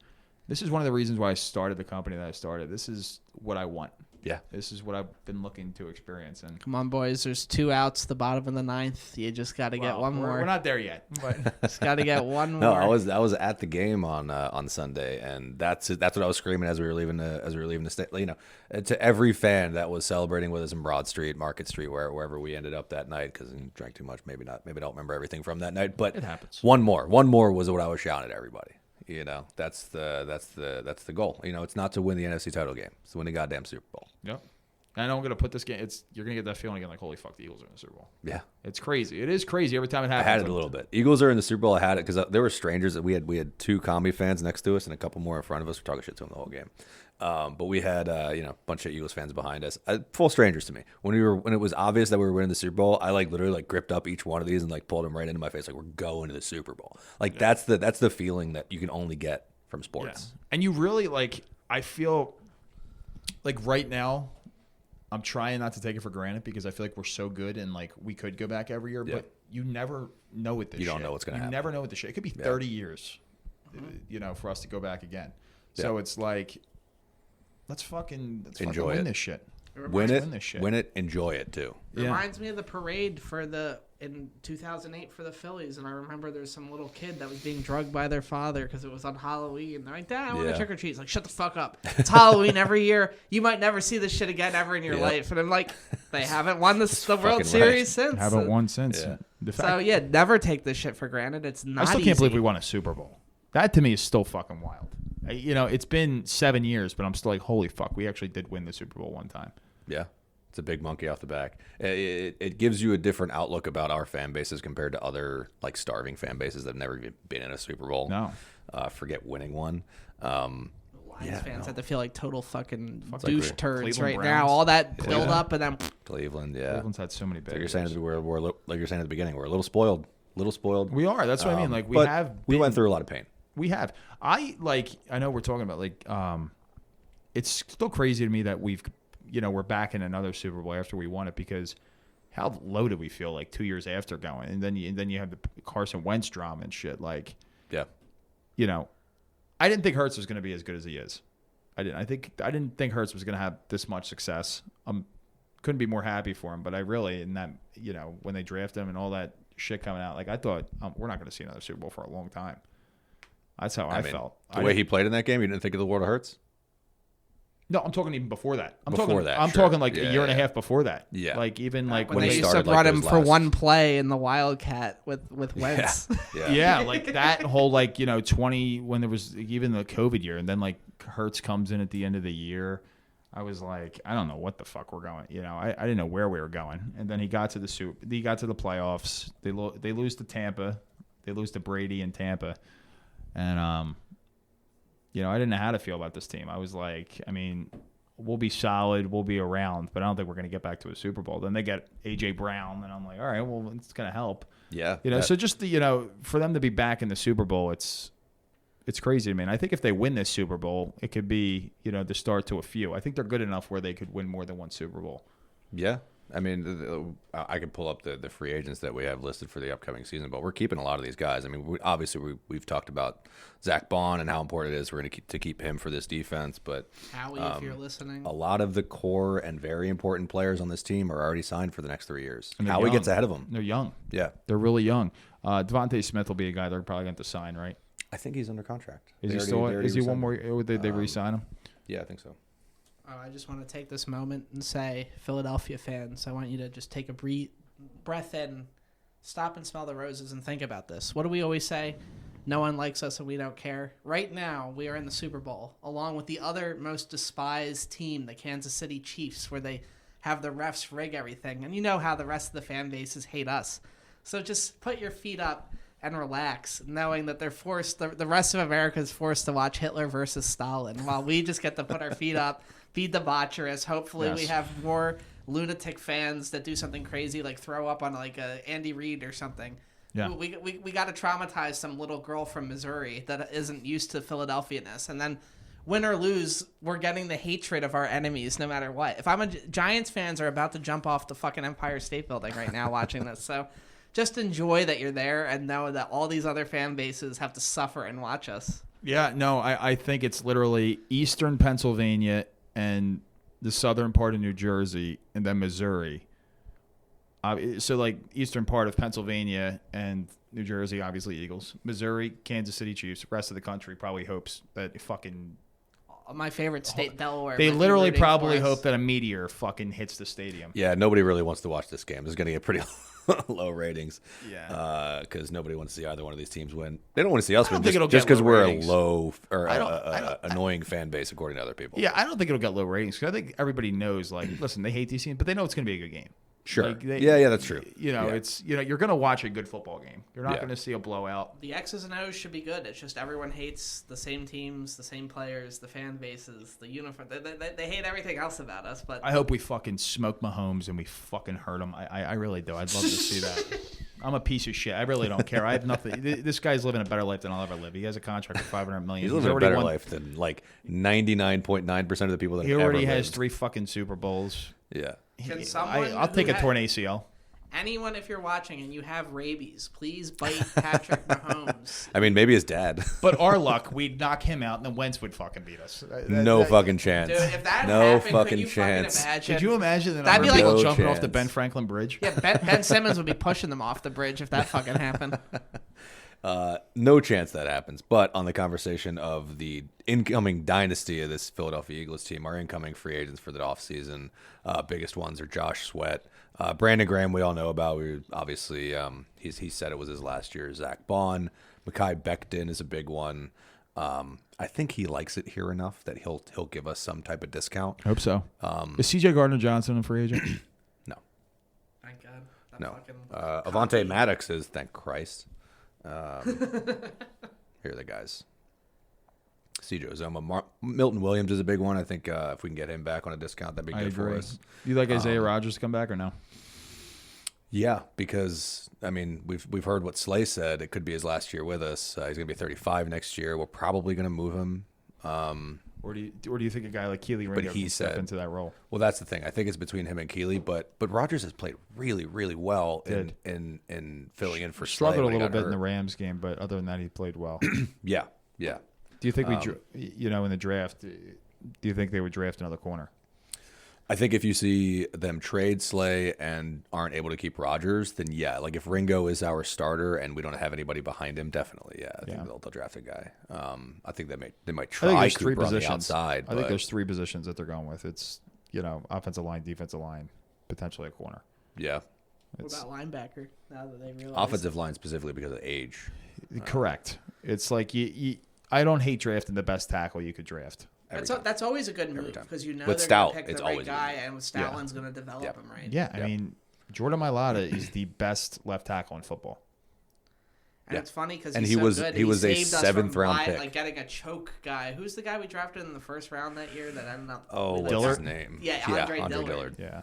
Speaker 1: one of the reasons why I started the company that I started. This is what I want.
Speaker 3: Yeah.
Speaker 1: This is what I've been looking to experience. And
Speaker 2: Come on, boys. There's 2 outs, the bottom of the 9th. You just got to get one more.
Speaker 1: We're not there yet. But
Speaker 2: Just got to get one more.
Speaker 3: No, I was at the game on Sunday, and that's what I was screaming as we were leaving the state. You know, to every fan that was celebrating with us in Broad Street, Market Street, wherever we ended up that night, because I drank too much. Maybe not. Maybe I don't remember everything from that night. But
Speaker 1: it happens.
Speaker 3: One more was what I was shouting at everybody. You know, that's the goal. You know, it's not to win the NFC title game; it's to win the goddamn Super Bowl.
Speaker 1: Yep. And I'm going to put this game. You're going to get that feeling again, like, holy fuck, the Eagles are in the Super Bowl.
Speaker 3: Yeah,
Speaker 1: it's crazy. It is crazy every time it happens.
Speaker 3: I had it a little bit. Eagles are in the Super Bowl. I had it because there were strangers that we had 2 Combi fans next to us and a couple more in front of us. We're talking shit to them the whole game. But we had a bunch of Eagles fans behind us, full strangers to me. When it was obvious that we were winning the Super Bowl, I literally gripped up each one of these and pulled them right into my face, like, we're going to the Super Bowl. That's the feeling that you can only get from sports.
Speaker 1: Yeah. And you really I feel like right now, I'm trying not to take it for granted because I feel like we're so good and we could go back every year, but you never know with this shit.
Speaker 3: You don't know what's going to happen.
Speaker 1: You never know with the shit. It could be 30 years, for us to go back again. So it's like, let's fucking win this shit.
Speaker 3: Win it, enjoy it too.
Speaker 2: It reminds me of the parade in 2008 for the Phillies, and I remember there's some little kid that was being drugged by their father because it was on Halloween. They're like, Dad, I want to trick or treat. He's like, shut the fuck up. It's Halloween every year. You might never see this shit again ever in your life. And I'm like, they haven't won the World Series since.
Speaker 1: Haven't won since.
Speaker 2: Yeah. Never take this shit for granted. It's not
Speaker 1: I still
Speaker 2: easy.
Speaker 1: can't believe we won a Super Bowl. That to me is still fucking wild. It's been 7 years, but I'm still like, holy fuck, we actually did win the Super Bowl one time.
Speaker 3: Yeah. It's a big monkey off the back. It gives you a different outlook about our fan bases compared to other starving fan bases that have never even been in a Super Bowl.
Speaker 1: No.
Speaker 3: Forget winning one.
Speaker 2: Lions fans have to feel like total fucking
Speaker 3: like
Speaker 2: douche turds
Speaker 1: Cleveland
Speaker 2: right
Speaker 1: Browns.
Speaker 2: now. All that build up and then
Speaker 3: Cleveland, yeah.
Speaker 1: Cleveland's had so many bad
Speaker 3: Like you're
Speaker 1: years.
Speaker 3: saying, we're like you're saying at the beginning, we're a little spoiled.
Speaker 1: We are. That's what I mean.
Speaker 3: We went through a lot of pain.
Speaker 1: We have. I know we're talking about it's still crazy to me that we're back in another Super Bowl after we won it, because how low did we feel 2 years after going? And then you have the Carson Wentz drama and shit.
Speaker 3: Yeah.
Speaker 1: I didn't think Hurts was going to be as good as he is. I didn't think Hurts was going to have this much success. Couldn't be more happy for him. But I really, in that, when they draft him and all that shit coming out, I thought we're not going to see another Super Bowl for a long time. That's how I felt.
Speaker 3: The way he played in that game, you didn't think of the world of Hurts?
Speaker 1: No, I'm talking even before that. I'm
Speaker 3: sure.
Speaker 1: talking a year and a half before that.
Speaker 3: Yeah.
Speaker 1: When
Speaker 2: they used to
Speaker 3: started,
Speaker 2: run him
Speaker 3: those
Speaker 2: for
Speaker 3: last-
Speaker 2: one play in the Wildcat with Wentz.
Speaker 3: Yeah.
Speaker 1: That whole 20 when there was even the COVID year, and then Hurts comes in at the end of the year. I was like, I don't know what the fuck we're going. I didn't know where we were going. And then he got to the playoffs. They lose to Tampa. They lose to Brady in Tampa. And I didn't know how to feel about this team. I was like, we'll be solid, we'll be around, but I don't think we're going to get back to a Super Bowl. Then they get AJ Brown, and I'm like, all right, well, it's going to help.
Speaker 3: Yeah.
Speaker 1: So just for them to be back in the Super Bowl, it's crazy to me. And I think if they win this Super Bowl, it could be, the start to a few. I think they're good enough where they could win more than one Super Bowl.
Speaker 3: Yeah. I could pull up the free agents that we have listed for the upcoming season, but we're keeping a lot of these guys. We've talked about Zach Bond and how important it is we're going to keep him for this defense. But
Speaker 2: Howie, if you're listening,
Speaker 3: a lot of the core and very important players on this team are already signed for the next 3 years. Howie
Speaker 1: young.
Speaker 3: gets ahead of them.
Speaker 1: They're young.
Speaker 3: Yeah,
Speaker 1: they're really young. Devontae Smith will be a guy they're probably going to sign, right?
Speaker 3: I think he's under contract.
Speaker 1: Is he still? Is he one more? Would they re-sign him?
Speaker 3: Yeah, I think so.
Speaker 2: I just want to take this moment and say, Philadelphia fans, I want you to just take a breath in, stop and smell the roses, and think about this. What do we always say? No one likes us and we don't care. Right now, we are in the Super Bowl, along with the other most despised team, the Kansas City Chiefs, where they have the refs rig everything. And you know how the rest of the fan bases hate us. So just put your feet up and relax, knowing that they're forced, the rest of America is forced to watch Hitler versus Stalin, while we just get to put our feet up, be debaucherous. Hopefully we have more lunatic fans that do something crazy, like throw up on like a Andy Reid or something.
Speaker 1: Yeah.
Speaker 2: We got to traumatize some little girl from Missouri that isn't used to Philadelphia-ness. And then win or lose, we're getting the hatred of our enemies no matter what. If I'm Giants fans are about to jump off the fucking Empire State Building right now watching this. So just enjoy that you're there and know that all these other fan bases have to suffer and watch us.
Speaker 1: Yeah, no, I think it's literally eastern Pennsylvania and the southern part of New Jersey and then Missouri. So like eastern part of Pennsylvania and New Jersey, obviously Eagles. Missouri, Kansas City Chiefs. The rest of the country probably hopes that fucking...
Speaker 2: My favorite state, Delaware.
Speaker 1: They literally probably hope that a meteor fucking hits the stadium.
Speaker 3: Yeah, nobody really wants to watch this game. It's going to get pretty low ratings.
Speaker 1: Yeah.
Speaker 3: Because nobody wants to see either one of these teams win. They don't want to see us win just
Speaker 1: because
Speaker 3: we're a low or annoying fan base according to other people.
Speaker 1: Yeah, I don't think it'll get low ratings because I think everybody knows, like, listen, they hate these teams, but they know it's going to be a good game.
Speaker 3: Sure.
Speaker 1: Like
Speaker 3: yeah, that's true.
Speaker 1: It's you're going to watch a good football game. You're not going to see a blowout.
Speaker 2: The X's and O's should be good. It's just everyone hates the same teams, the same players, the fan bases, the uniform. They hate everything else about us. But
Speaker 1: I hope we fucking smoke Mahomes and we fucking hurt him. I really do. I'd love to see that. I'm a piece of shit. I really don't care. I have nothing. This guy's living a better life than I'll ever live. He has a contract for $500 million.
Speaker 3: He's living a better life than like 99.9% of the people that
Speaker 1: he already
Speaker 3: ever
Speaker 1: has
Speaker 3: lived.
Speaker 1: 3 fucking Super Bowls.
Speaker 3: Yeah.
Speaker 1: I'll take a torn ACL.
Speaker 2: Anyone, if you're watching and you have rabies, please bite Patrick Mahomes.
Speaker 3: I mean, maybe his dad.
Speaker 1: But our luck, we'd knock him out, and then Wentz would fucking beat us.
Speaker 3: No fucking chance.
Speaker 2: Dude, if that
Speaker 3: no
Speaker 2: happened,
Speaker 3: fucking
Speaker 2: could you
Speaker 3: chance.
Speaker 2: fucking imagine?
Speaker 1: Could you imagine that
Speaker 2: That'd be like
Speaker 1: people
Speaker 3: no
Speaker 1: jumping off
Speaker 3: chance.
Speaker 1: the Ben Franklin Bridge?
Speaker 2: Yeah, Ben Simmons would be pushing them off the bridge if that fucking happened.
Speaker 3: No chance that happens. But on the conversation of the incoming dynasty of this Philadelphia Eagles team, our incoming free agents for the offseason, biggest ones are Josh Sweat. Brandon Graham, we all know about. We obviously, he said it was his last year. Zach Bond. Mekhi Becton is a big one. I think he likes it here enough that he'll give us some type of discount.
Speaker 1: Hope so. Is C.J. Gardner-Johnson a free agent?
Speaker 3: No.
Speaker 2: Thank God.
Speaker 3: No. Avonte Maddox is, thank Christ. Here are the guys. C.J. Uzomah. Milton Williams is a big one. I think if we can get him back on a discount, that'd be good for us.
Speaker 1: Do you like Isaiah Rodgers to come back or no?
Speaker 3: Yeah, because I mean we've heard what Slay said. It could be his last year with us. He's going to be 35 next year. We're probably going to move him.
Speaker 1: Or do you think a guy like Keely Ringo can step into that role?
Speaker 3: Well, that's the thing. I think it's between him and Keely, but Rodgers has played really, really well in filling in for Slay.
Speaker 1: Struggled a little bit in the Rams game, but other than that, he played well.
Speaker 3: Yeah.
Speaker 1: Do you think in the draft? Do you think they would draft another corner?
Speaker 3: I think if you see them trade Slay and aren't able to keep Rodgers, then yeah. Like if Ringo is our starter and we don't have anybody behind him, definitely, yeah. I think they'll draft a guy. I think they might try Cooper on the outside.
Speaker 1: I think there's 3 positions that they're going with. It's offensive line, defensive line, potentially a corner.
Speaker 3: Yeah.
Speaker 2: What about linebacker? Now that they realize
Speaker 3: Offensive line specifically because of age.
Speaker 1: Correct. It's like I don't hate drafting the best tackle you could draft.
Speaker 2: That's always a good move because you know
Speaker 3: with
Speaker 2: they're
Speaker 3: Stout,
Speaker 2: going to pick
Speaker 3: it's
Speaker 2: the right
Speaker 3: always
Speaker 2: guy, and with Stoutland's going to develop him right.
Speaker 1: Yeah, I mean, Jordan Mailata is the best left tackle in football.
Speaker 2: And it's funny because
Speaker 3: and
Speaker 2: he's
Speaker 3: he was
Speaker 2: good.
Speaker 3: he was a
Speaker 2: saved us
Speaker 3: 7th
Speaker 2: from
Speaker 3: round pick.
Speaker 2: Like getting a choke guy. Who's the guy we drafted in the first round that year that ended up?
Speaker 3: What's
Speaker 1: Dillard?
Speaker 3: his name?
Speaker 2: Yeah, Andre Dillard.
Speaker 1: Yeah.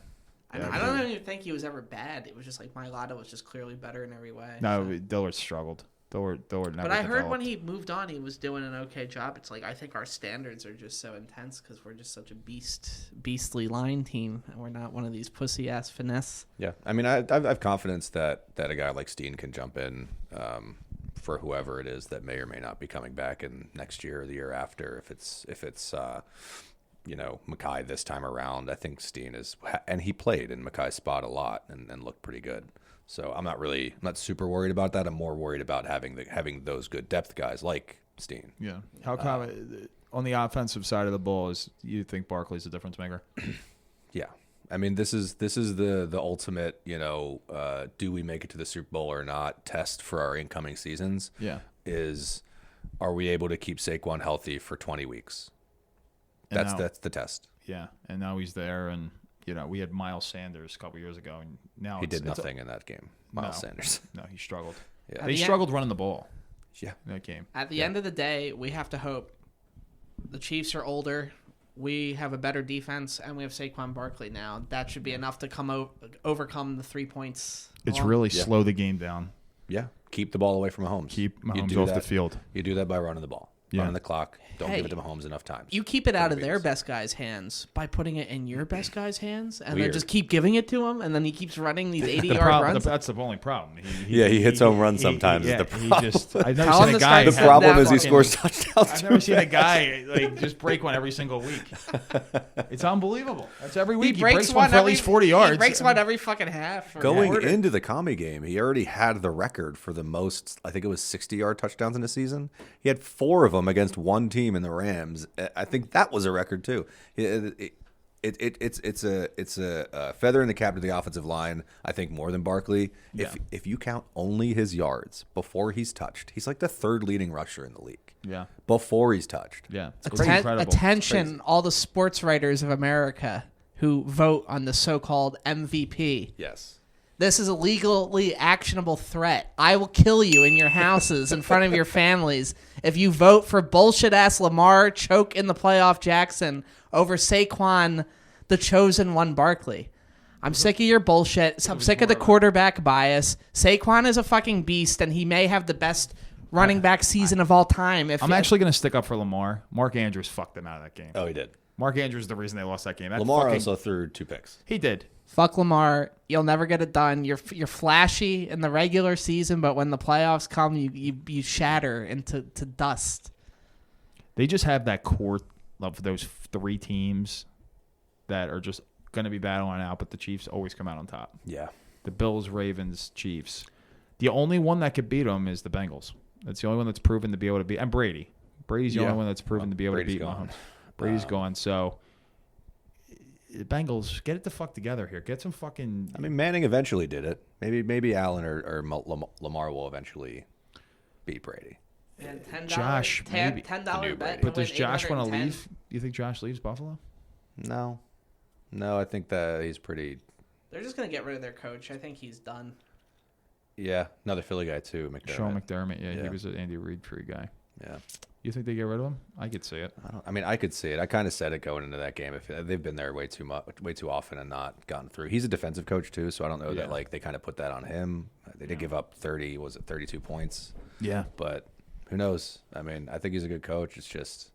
Speaker 2: I don't even think he was ever bad. It was just like Mailata was just clearly better in every way.
Speaker 1: No, Dillard struggled. Dillard never
Speaker 2: But I heard
Speaker 1: developed.
Speaker 2: when he moved on, he was doing an okay job. It's like I think our standards are just so intense because we're just such a beastly line team, and we're not one of these pussy ass finesse.
Speaker 3: Yeah, I mean, I have confidence that a guy like Steen can jump in for whoever it is that may or may not be coming back in next year or the year after. If it's Mackay this time around, I think Steen is, and he played in Mackay's spot a lot and looked pretty good. So I'm not super worried about that. I'm more worried about having those good depth guys like Steen.
Speaker 1: Yeah. How come on the offensive side of the ball is you think Barkley's a difference maker?
Speaker 3: Yeah. I mean, this is the ultimate, do we make it to the Super Bowl or not test for our incoming seasons.
Speaker 1: Yeah.
Speaker 3: Are we able to keep Saquon healthy for 20 weeks? That's the test.
Speaker 1: Yeah. And now he's there, and we had Miles Sanders a couple years ago, and now
Speaker 3: he did nothing in that game. Miles Sanders.
Speaker 1: No, he struggled.
Speaker 3: Yeah.
Speaker 1: They struggled running the ball.
Speaker 3: Yeah.
Speaker 1: In that game.
Speaker 2: At the end of the day, we have to hope the Chiefs are older. We have a better defense, and we have Saquon Barkley now. That should be enough to overcome the 3 points.
Speaker 1: It's really slow the game down.
Speaker 3: Yeah. Keep the ball away from Mahomes.
Speaker 1: Keep Mahomes off the field.
Speaker 3: You do that by running the ball. Running the clock. Don't give it to Mahomes enough times.
Speaker 2: You keep it out of their best guy's hands by putting it in your best guy's hands, and
Speaker 3: Weird.
Speaker 2: then just keep giving it to him, and then he keeps running these 80-yard runs.
Speaker 1: That's the only problem.
Speaker 3: He hits home runs sometimes. Is the problem.
Speaker 1: I've never seen a guy.
Speaker 3: The problem is he scores touchdowns.
Speaker 1: I've never seen a guy just break one every single week. It's unbelievable. That's every week. He breaks one for at least 40 yards.
Speaker 2: He breaks one every fucking half.
Speaker 3: Going into the Kami game, he already had the record for the most. I think it was 60-yard touchdowns in a season. He had 4 of them against one team in the Rams. I think that was a record too. It's a feather in the cap to the offensive line. I think more than Barkley. If you count only his yards before he's touched, he's like the 3rd leading rusher in the league.
Speaker 1: Yeah,
Speaker 3: before he's touched.
Speaker 1: Yeah, it's incredible.
Speaker 2: Attention, all the sports writers of America who vote on the so-called MVP.
Speaker 3: Yes.
Speaker 2: This is a legally actionable threat. I will kill you in your houses in front of your families if you vote for bullshit-ass Lamar choke in the playoff Jackson over Saquon, the chosen one Barkley. I'm sick of your bullshit. I'm sick of the quarterback bias. Saquon is a fucking beast, and he may have the best running back season of all time.
Speaker 1: I'm actually going to stick up for Lamar. Mark Andrews fucked them out of that game.
Speaker 3: Oh, he did.
Speaker 1: Mark Andrews is the reason they lost that game.
Speaker 3: Lamar also threw 2 picks.
Speaker 1: He did.
Speaker 2: Fuck Lamar. You'll never get it done. You're flashy in the regular season, but when the playoffs come, you shatter into dust.
Speaker 1: They just have that core of those 3 teams that are just going to be battling out, but the Chiefs always come out on top.
Speaker 3: Yeah.
Speaker 1: The Bills, Ravens, Chiefs. The only one that could beat them is the Bengals. That's the only one that's proven to be able to beat. And Brady. Brady's the only one that's proven to be able to beat Mahomes. Brady's gone. So, Bengals, get it the fuck together here. Get some fucking...
Speaker 3: I mean, Manning eventually did it. Maybe Allen or Lamar will eventually beat Brady.
Speaker 2: And $10,
Speaker 1: Josh, maybe.
Speaker 2: $10 bet.
Speaker 1: But does Josh want to leave? Do you think Josh leaves Buffalo?
Speaker 3: No, I think that he's pretty...
Speaker 2: They're just going to get rid of their coach. I think he's done.
Speaker 3: Yeah, another Philly guy too, McDermott.
Speaker 1: Sean McDermott, yeah, he was an Andy Reid tree guy.
Speaker 3: Yeah.
Speaker 1: You think they get rid of him? I could see it.
Speaker 3: I could see it. I kind of said it going into that game. If they've been there way too often and not gotten through. He's a defensive coach too, so I don't know that they kind of put that on him. They did give up 32 points.
Speaker 1: Yeah.
Speaker 3: But who knows? I mean, I think he's a good coach. It's just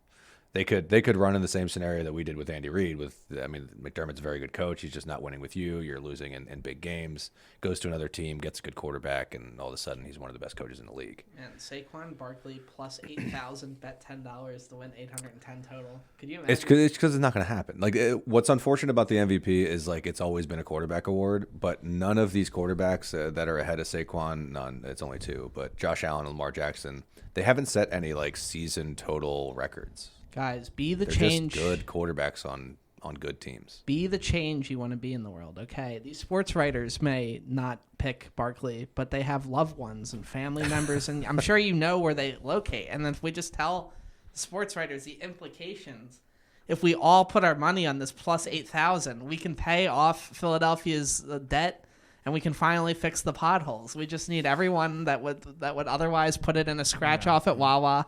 Speaker 3: they could run in the same scenario that we did with Andy Reid. McDermott's a very good coach. He's just not winning with you. You're losing in big games. Goes to another team, gets a good quarterback, and all of a sudden he's one of the best coaches in the league.
Speaker 2: And Saquon Barkley plus 8,000, bet $10 to win 810 total. Could you imagine?
Speaker 3: It's because it's not going to happen. What's unfortunate about the MVP is it's always been a quarterback award, but none of these quarterbacks that are ahead of Saquon, it's only 2, but Josh Allen and Lamar Jackson, they haven't set any season total records.
Speaker 2: Guys, be the
Speaker 3: They're
Speaker 2: change.
Speaker 3: Just good quarterbacks on good teams.
Speaker 2: Be the change you want to be in the world, okay? These sports writers may not pick Barkley, but they have loved ones and family members, and I'm sure you know where they locate. And then if we just tell sports writers the implications if we all put our money on this plus 8,000, we can pay off Philadelphia's debt, and we can finally fix the potholes. We just need everyone that would otherwise put it in a scratch off at Wawa,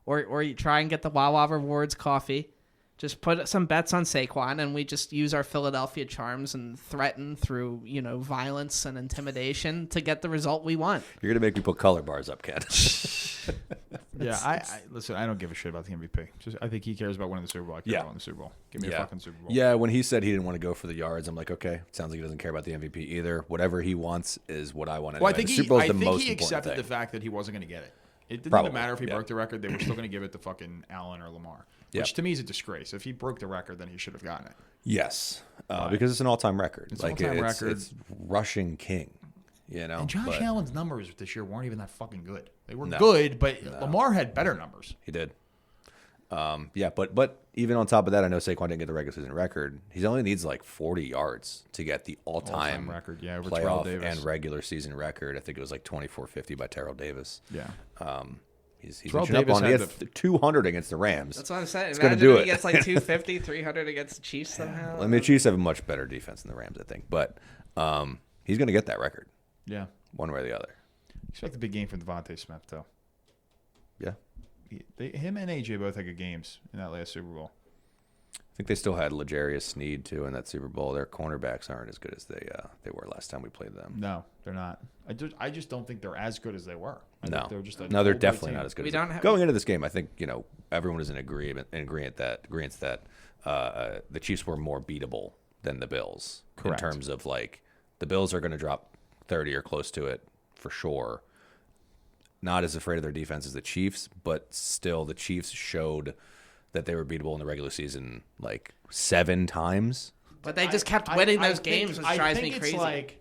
Speaker 2: or you try and get the Wawa Rewards coffee. Just put some bets on Saquon, and we just use our Philadelphia charms and threaten through, violence and intimidation to get the result we want.
Speaker 3: You're gonna make me put color bars up, Ken.
Speaker 1: I listen. I don't give a shit about the MVP. I think he cares about winning the Super Bowl. I care about winning the Super Bowl. Give me a fucking Super Bowl.
Speaker 3: Yeah, when he said he didn't want to go for the yards, I'm like, okay, sounds like he doesn't care about the MVP either. Whatever he wants is what I want. Anyway.
Speaker 1: Well, I think
Speaker 3: the Super Bowl is the most
Speaker 1: he
Speaker 3: important
Speaker 1: accepted
Speaker 3: thing.
Speaker 1: the fact that he wasn't going to get it. It didn't
Speaker 3: Probably,
Speaker 1: even matter if he broke the record; they were still going to give it to fucking Allen or Lamar, which to me is a disgrace. If he broke the record, then he should have gotten it.
Speaker 3: Yes, because it's an all-time record.
Speaker 1: It's an all-time record.
Speaker 3: It's rushing king.
Speaker 1: And Josh Allen's numbers this year weren't even that fucking good. They were good, but Lamar had better numbers.
Speaker 3: He did. But even on top of that, I know Saquon didn't get the regular season record. He only needs like 40 yards to get the all-time
Speaker 1: record. Yeah, over
Speaker 3: playoff
Speaker 1: Davis.
Speaker 3: and regular season record. I think it was like 2450 by Terrell Davis.
Speaker 1: Yeah.
Speaker 3: He's reaching up on. He had 200 against the Rams.
Speaker 2: That's what I'm saying.
Speaker 3: He's going to do it.
Speaker 2: He gets like 250, 300 against the Chiefs somehow.
Speaker 3: I mean, the Chiefs have a much better defense than the Rams, I think. But he's going to get that record.
Speaker 1: Yeah.
Speaker 3: One way or the other.
Speaker 1: Expect a big game from Devontae Smith, though.
Speaker 3: Yeah.
Speaker 1: Him and AJ both had good games in that last Super Bowl.
Speaker 3: I think they still had L'Jarius Sneed, too, in that Super Bowl. Their cornerbacks aren't as good as they were last time we played them.
Speaker 1: No, they're not. I just don't think they're as good as they were.
Speaker 3: They're just they're definitely not as good. Going into this game, I think everyone is in agreement that the Chiefs were more beatable than the Bills.
Speaker 1: Correct.
Speaker 3: In terms of like the Bills are going to drop 30 or close to it for sure. Not as afraid of their defense as the Chiefs, but still the Chiefs showed that they were beatable in the regular season like 7 times.
Speaker 2: But they just kept winning those games, which drives me crazy.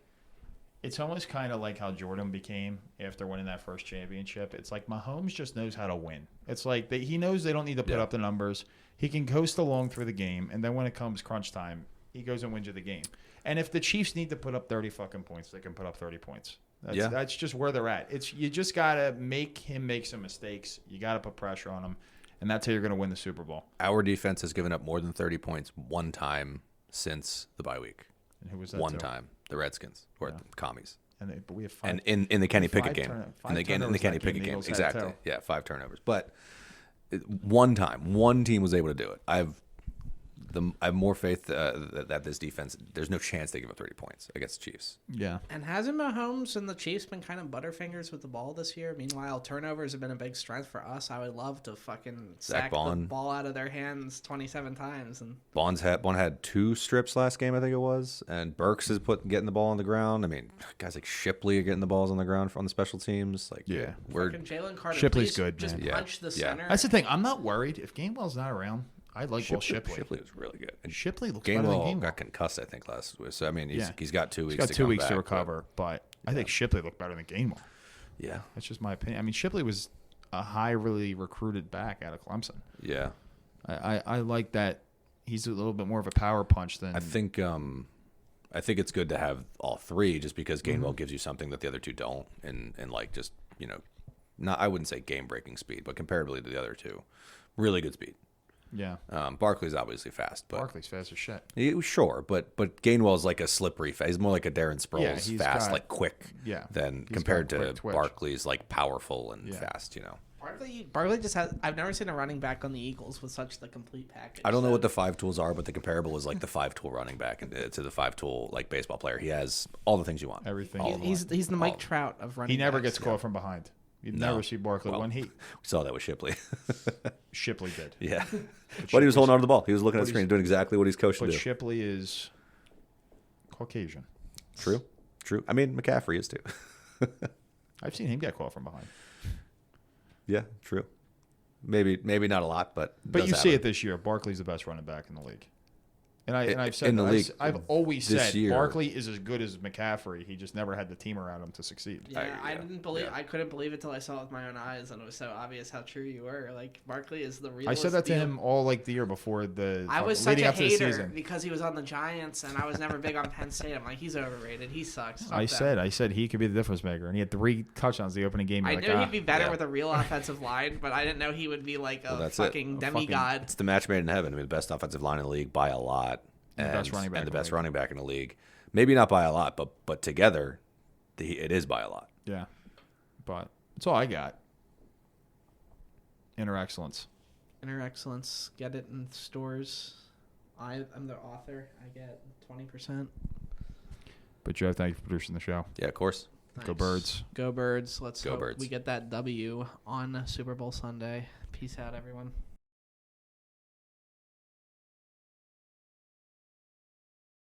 Speaker 1: It's almost kind of like how Jordan became after winning that first championship. It's like Mahomes just knows how to win. It's like he knows they don't need to put up the numbers. He can coast along through the game, and then when it comes crunch time, he goes and wins you the game. And if the Chiefs need to put up 30 fucking points, they can put up 30 points. That's just where they're at. You just got to make him make some mistakes. You got to put pressure on him, and that's how you're going to win the Super Bowl.
Speaker 3: Our defense has given up more than 30 points one time since the bye week.
Speaker 1: And who was that?
Speaker 3: One time. The Redskins or the Commies.
Speaker 1: But we have 5.
Speaker 3: And in the Kenny Pickett game. In the Kenny Pickett game.
Speaker 1: Eagles
Speaker 3: Exactly. Yeah, 5 turnovers. But one time, one team was able to do it. I have more faith that this defense, there's no chance they give up 30 points against the Chiefs.
Speaker 1: Yeah.
Speaker 2: And hasn't Mahomes and the Chiefs been kind of butterfingers with the ball this year? Meanwhile, turnovers have been a big strength for us. I would love to fucking sack the ball out of their hands 27 times. And
Speaker 3: Bond had 2 strips last game, I think it was. And Burks is getting the ball on the ground. I mean, guys like Shipley are getting the balls on the ground on the special teams. Like,
Speaker 2: we're Jalen Carter.
Speaker 1: Shipley's good.
Speaker 2: Just punch the center.
Speaker 1: That's the thing. I'm not worried if Gainwell's not around. I like Shipley.
Speaker 3: Shipley was really good.
Speaker 1: And Shipley looks better than Gainwell.
Speaker 3: Got concussed, I think, last week. So, I mean, he's got 2 weeks
Speaker 1: He's got
Speaker 3: to
Speaker 1: 2 weeks
Speaker 3: back,
Speaker 1: to recover, but I think Shipley looked better than Gainwell.
Speaker 3: Yeah.
Speaker 1: That's just my opinion. I mean, Shipley was a highly recruited back out of Clemson.
Speaker 3: Yeah.
Speaker 1: I like that he's a little bit more of a power punch than...
Speaker 3: I think it's good to have all 3 just because Gainwell gives you something that the other 2 don't. And like just, not I wouldn't say game-breaking speed, but comparably to the other 2, really good speed.
Speaker 1: Yeah.
Speaker 3: Barkley's obviously fast. But
Speaker 1: Barkley's fast as shit.
Speaker 3: Sure, but Gainwell's like a slippery fast. He's more like a Darren Sproles fast, like quick.
Speaker 1: Yeah.
Speaker 3: Than compared to Barkley's like powerful and fast,
Speaker 2: Barkley just has. I've never seen a running back on the Eagles with such the complete package.
Speaker 3: I don't know what the 5 tools are, but the comparable is like the 5-tool running back to the 5-tool like baseball player. He has all the things you want.
Speaker 1: Everything.
Speaker 2: He's the Mike Trout of running.
Speaker 1: He never
Speaker 2: backs.
Speaker 1: gets caught from behind. You never see Barkley when he.
Speaker 3: We saw that with Shipley.
Speaker 1: Shipley did.
Speaker 3: Yeah, but he was holding on to the ball. He was looking at the screen, doing exactly what he's coached to do.
Speaker 1: But Shipley is Caucasian.
Speaker 3: True. I mean, McCaffrey is too.
Speaker 1: I've seen him get caught from behind.
Speaker 3: Yeah, true. Maybe not a lot, but
Speaker 1: you see it this year. Barkley's the best running back in the league. And I've said
Speaker 3: in the league
Speaker 1: I've always
Speaker 3: this
Speaker 1: said
Speaker 3: year.
Speaker 1: Barkley is as good as McCaffrey. He just never had the team around him to succeed.
Speaker 2: Yeah, I couldn't believe it till I saw it with my own eyes, and it was so obvious how true you were. Like Barkley is the real.
Speaker 1: I said that to him all like the year before
Speaker 2: I was such
Speaker 1: leading
Speaker 2: a
Speaker 1: up to the
Speaker 2: hater
Speaker 1: season.
Speaker 2: because he was on the Giants, and I was never big on Penn State. I'm like, he's overrated. He sucks. Fuck
Speaker 1: I
Speaker 2: them.
Speaker 1: said he could be the difference maker, and he had 3 touchdowns the opening game.
Speaker 2: I
Speaker 1: You're
Speaker 2: knew
Speaker 1: like,
Speaker 2: he'd be better
Speaker 3: yeah.
Speaker 2: with a real offensive line, but I didn't know he would be like a
Speaker 3: that's
Speaker 2: fucking demigod.
Speaker 3: It's the match made in heaven. I mean, the best offensive line in the league by a lot.
Speaker 1: And the best running back
Speaker 3: and the
Speaker 1: in the
Speaker 3: best
Speaker 1: league.
Speaker 3: running back in the league. Maybe not by a lot, but together, it is by a lot.
Speaker 1: Yeah, but that's all I got. Inner excellence.
Speaker 2: Inner excellence. Get it in stores. I'm the author. I get 20%.
Speaker 1: But Joe, thank you for producing the show.
Speaker 3: Yeah, of course.
Speaker 1: Go Birds.
Speaker 2: Go Birds. Let's
Speaker 3: Go
Speaker 2: hope
Speaker 3: Birds.
Speaker 2: we get that W on Super Bowl Sunday. Peace out, everyone.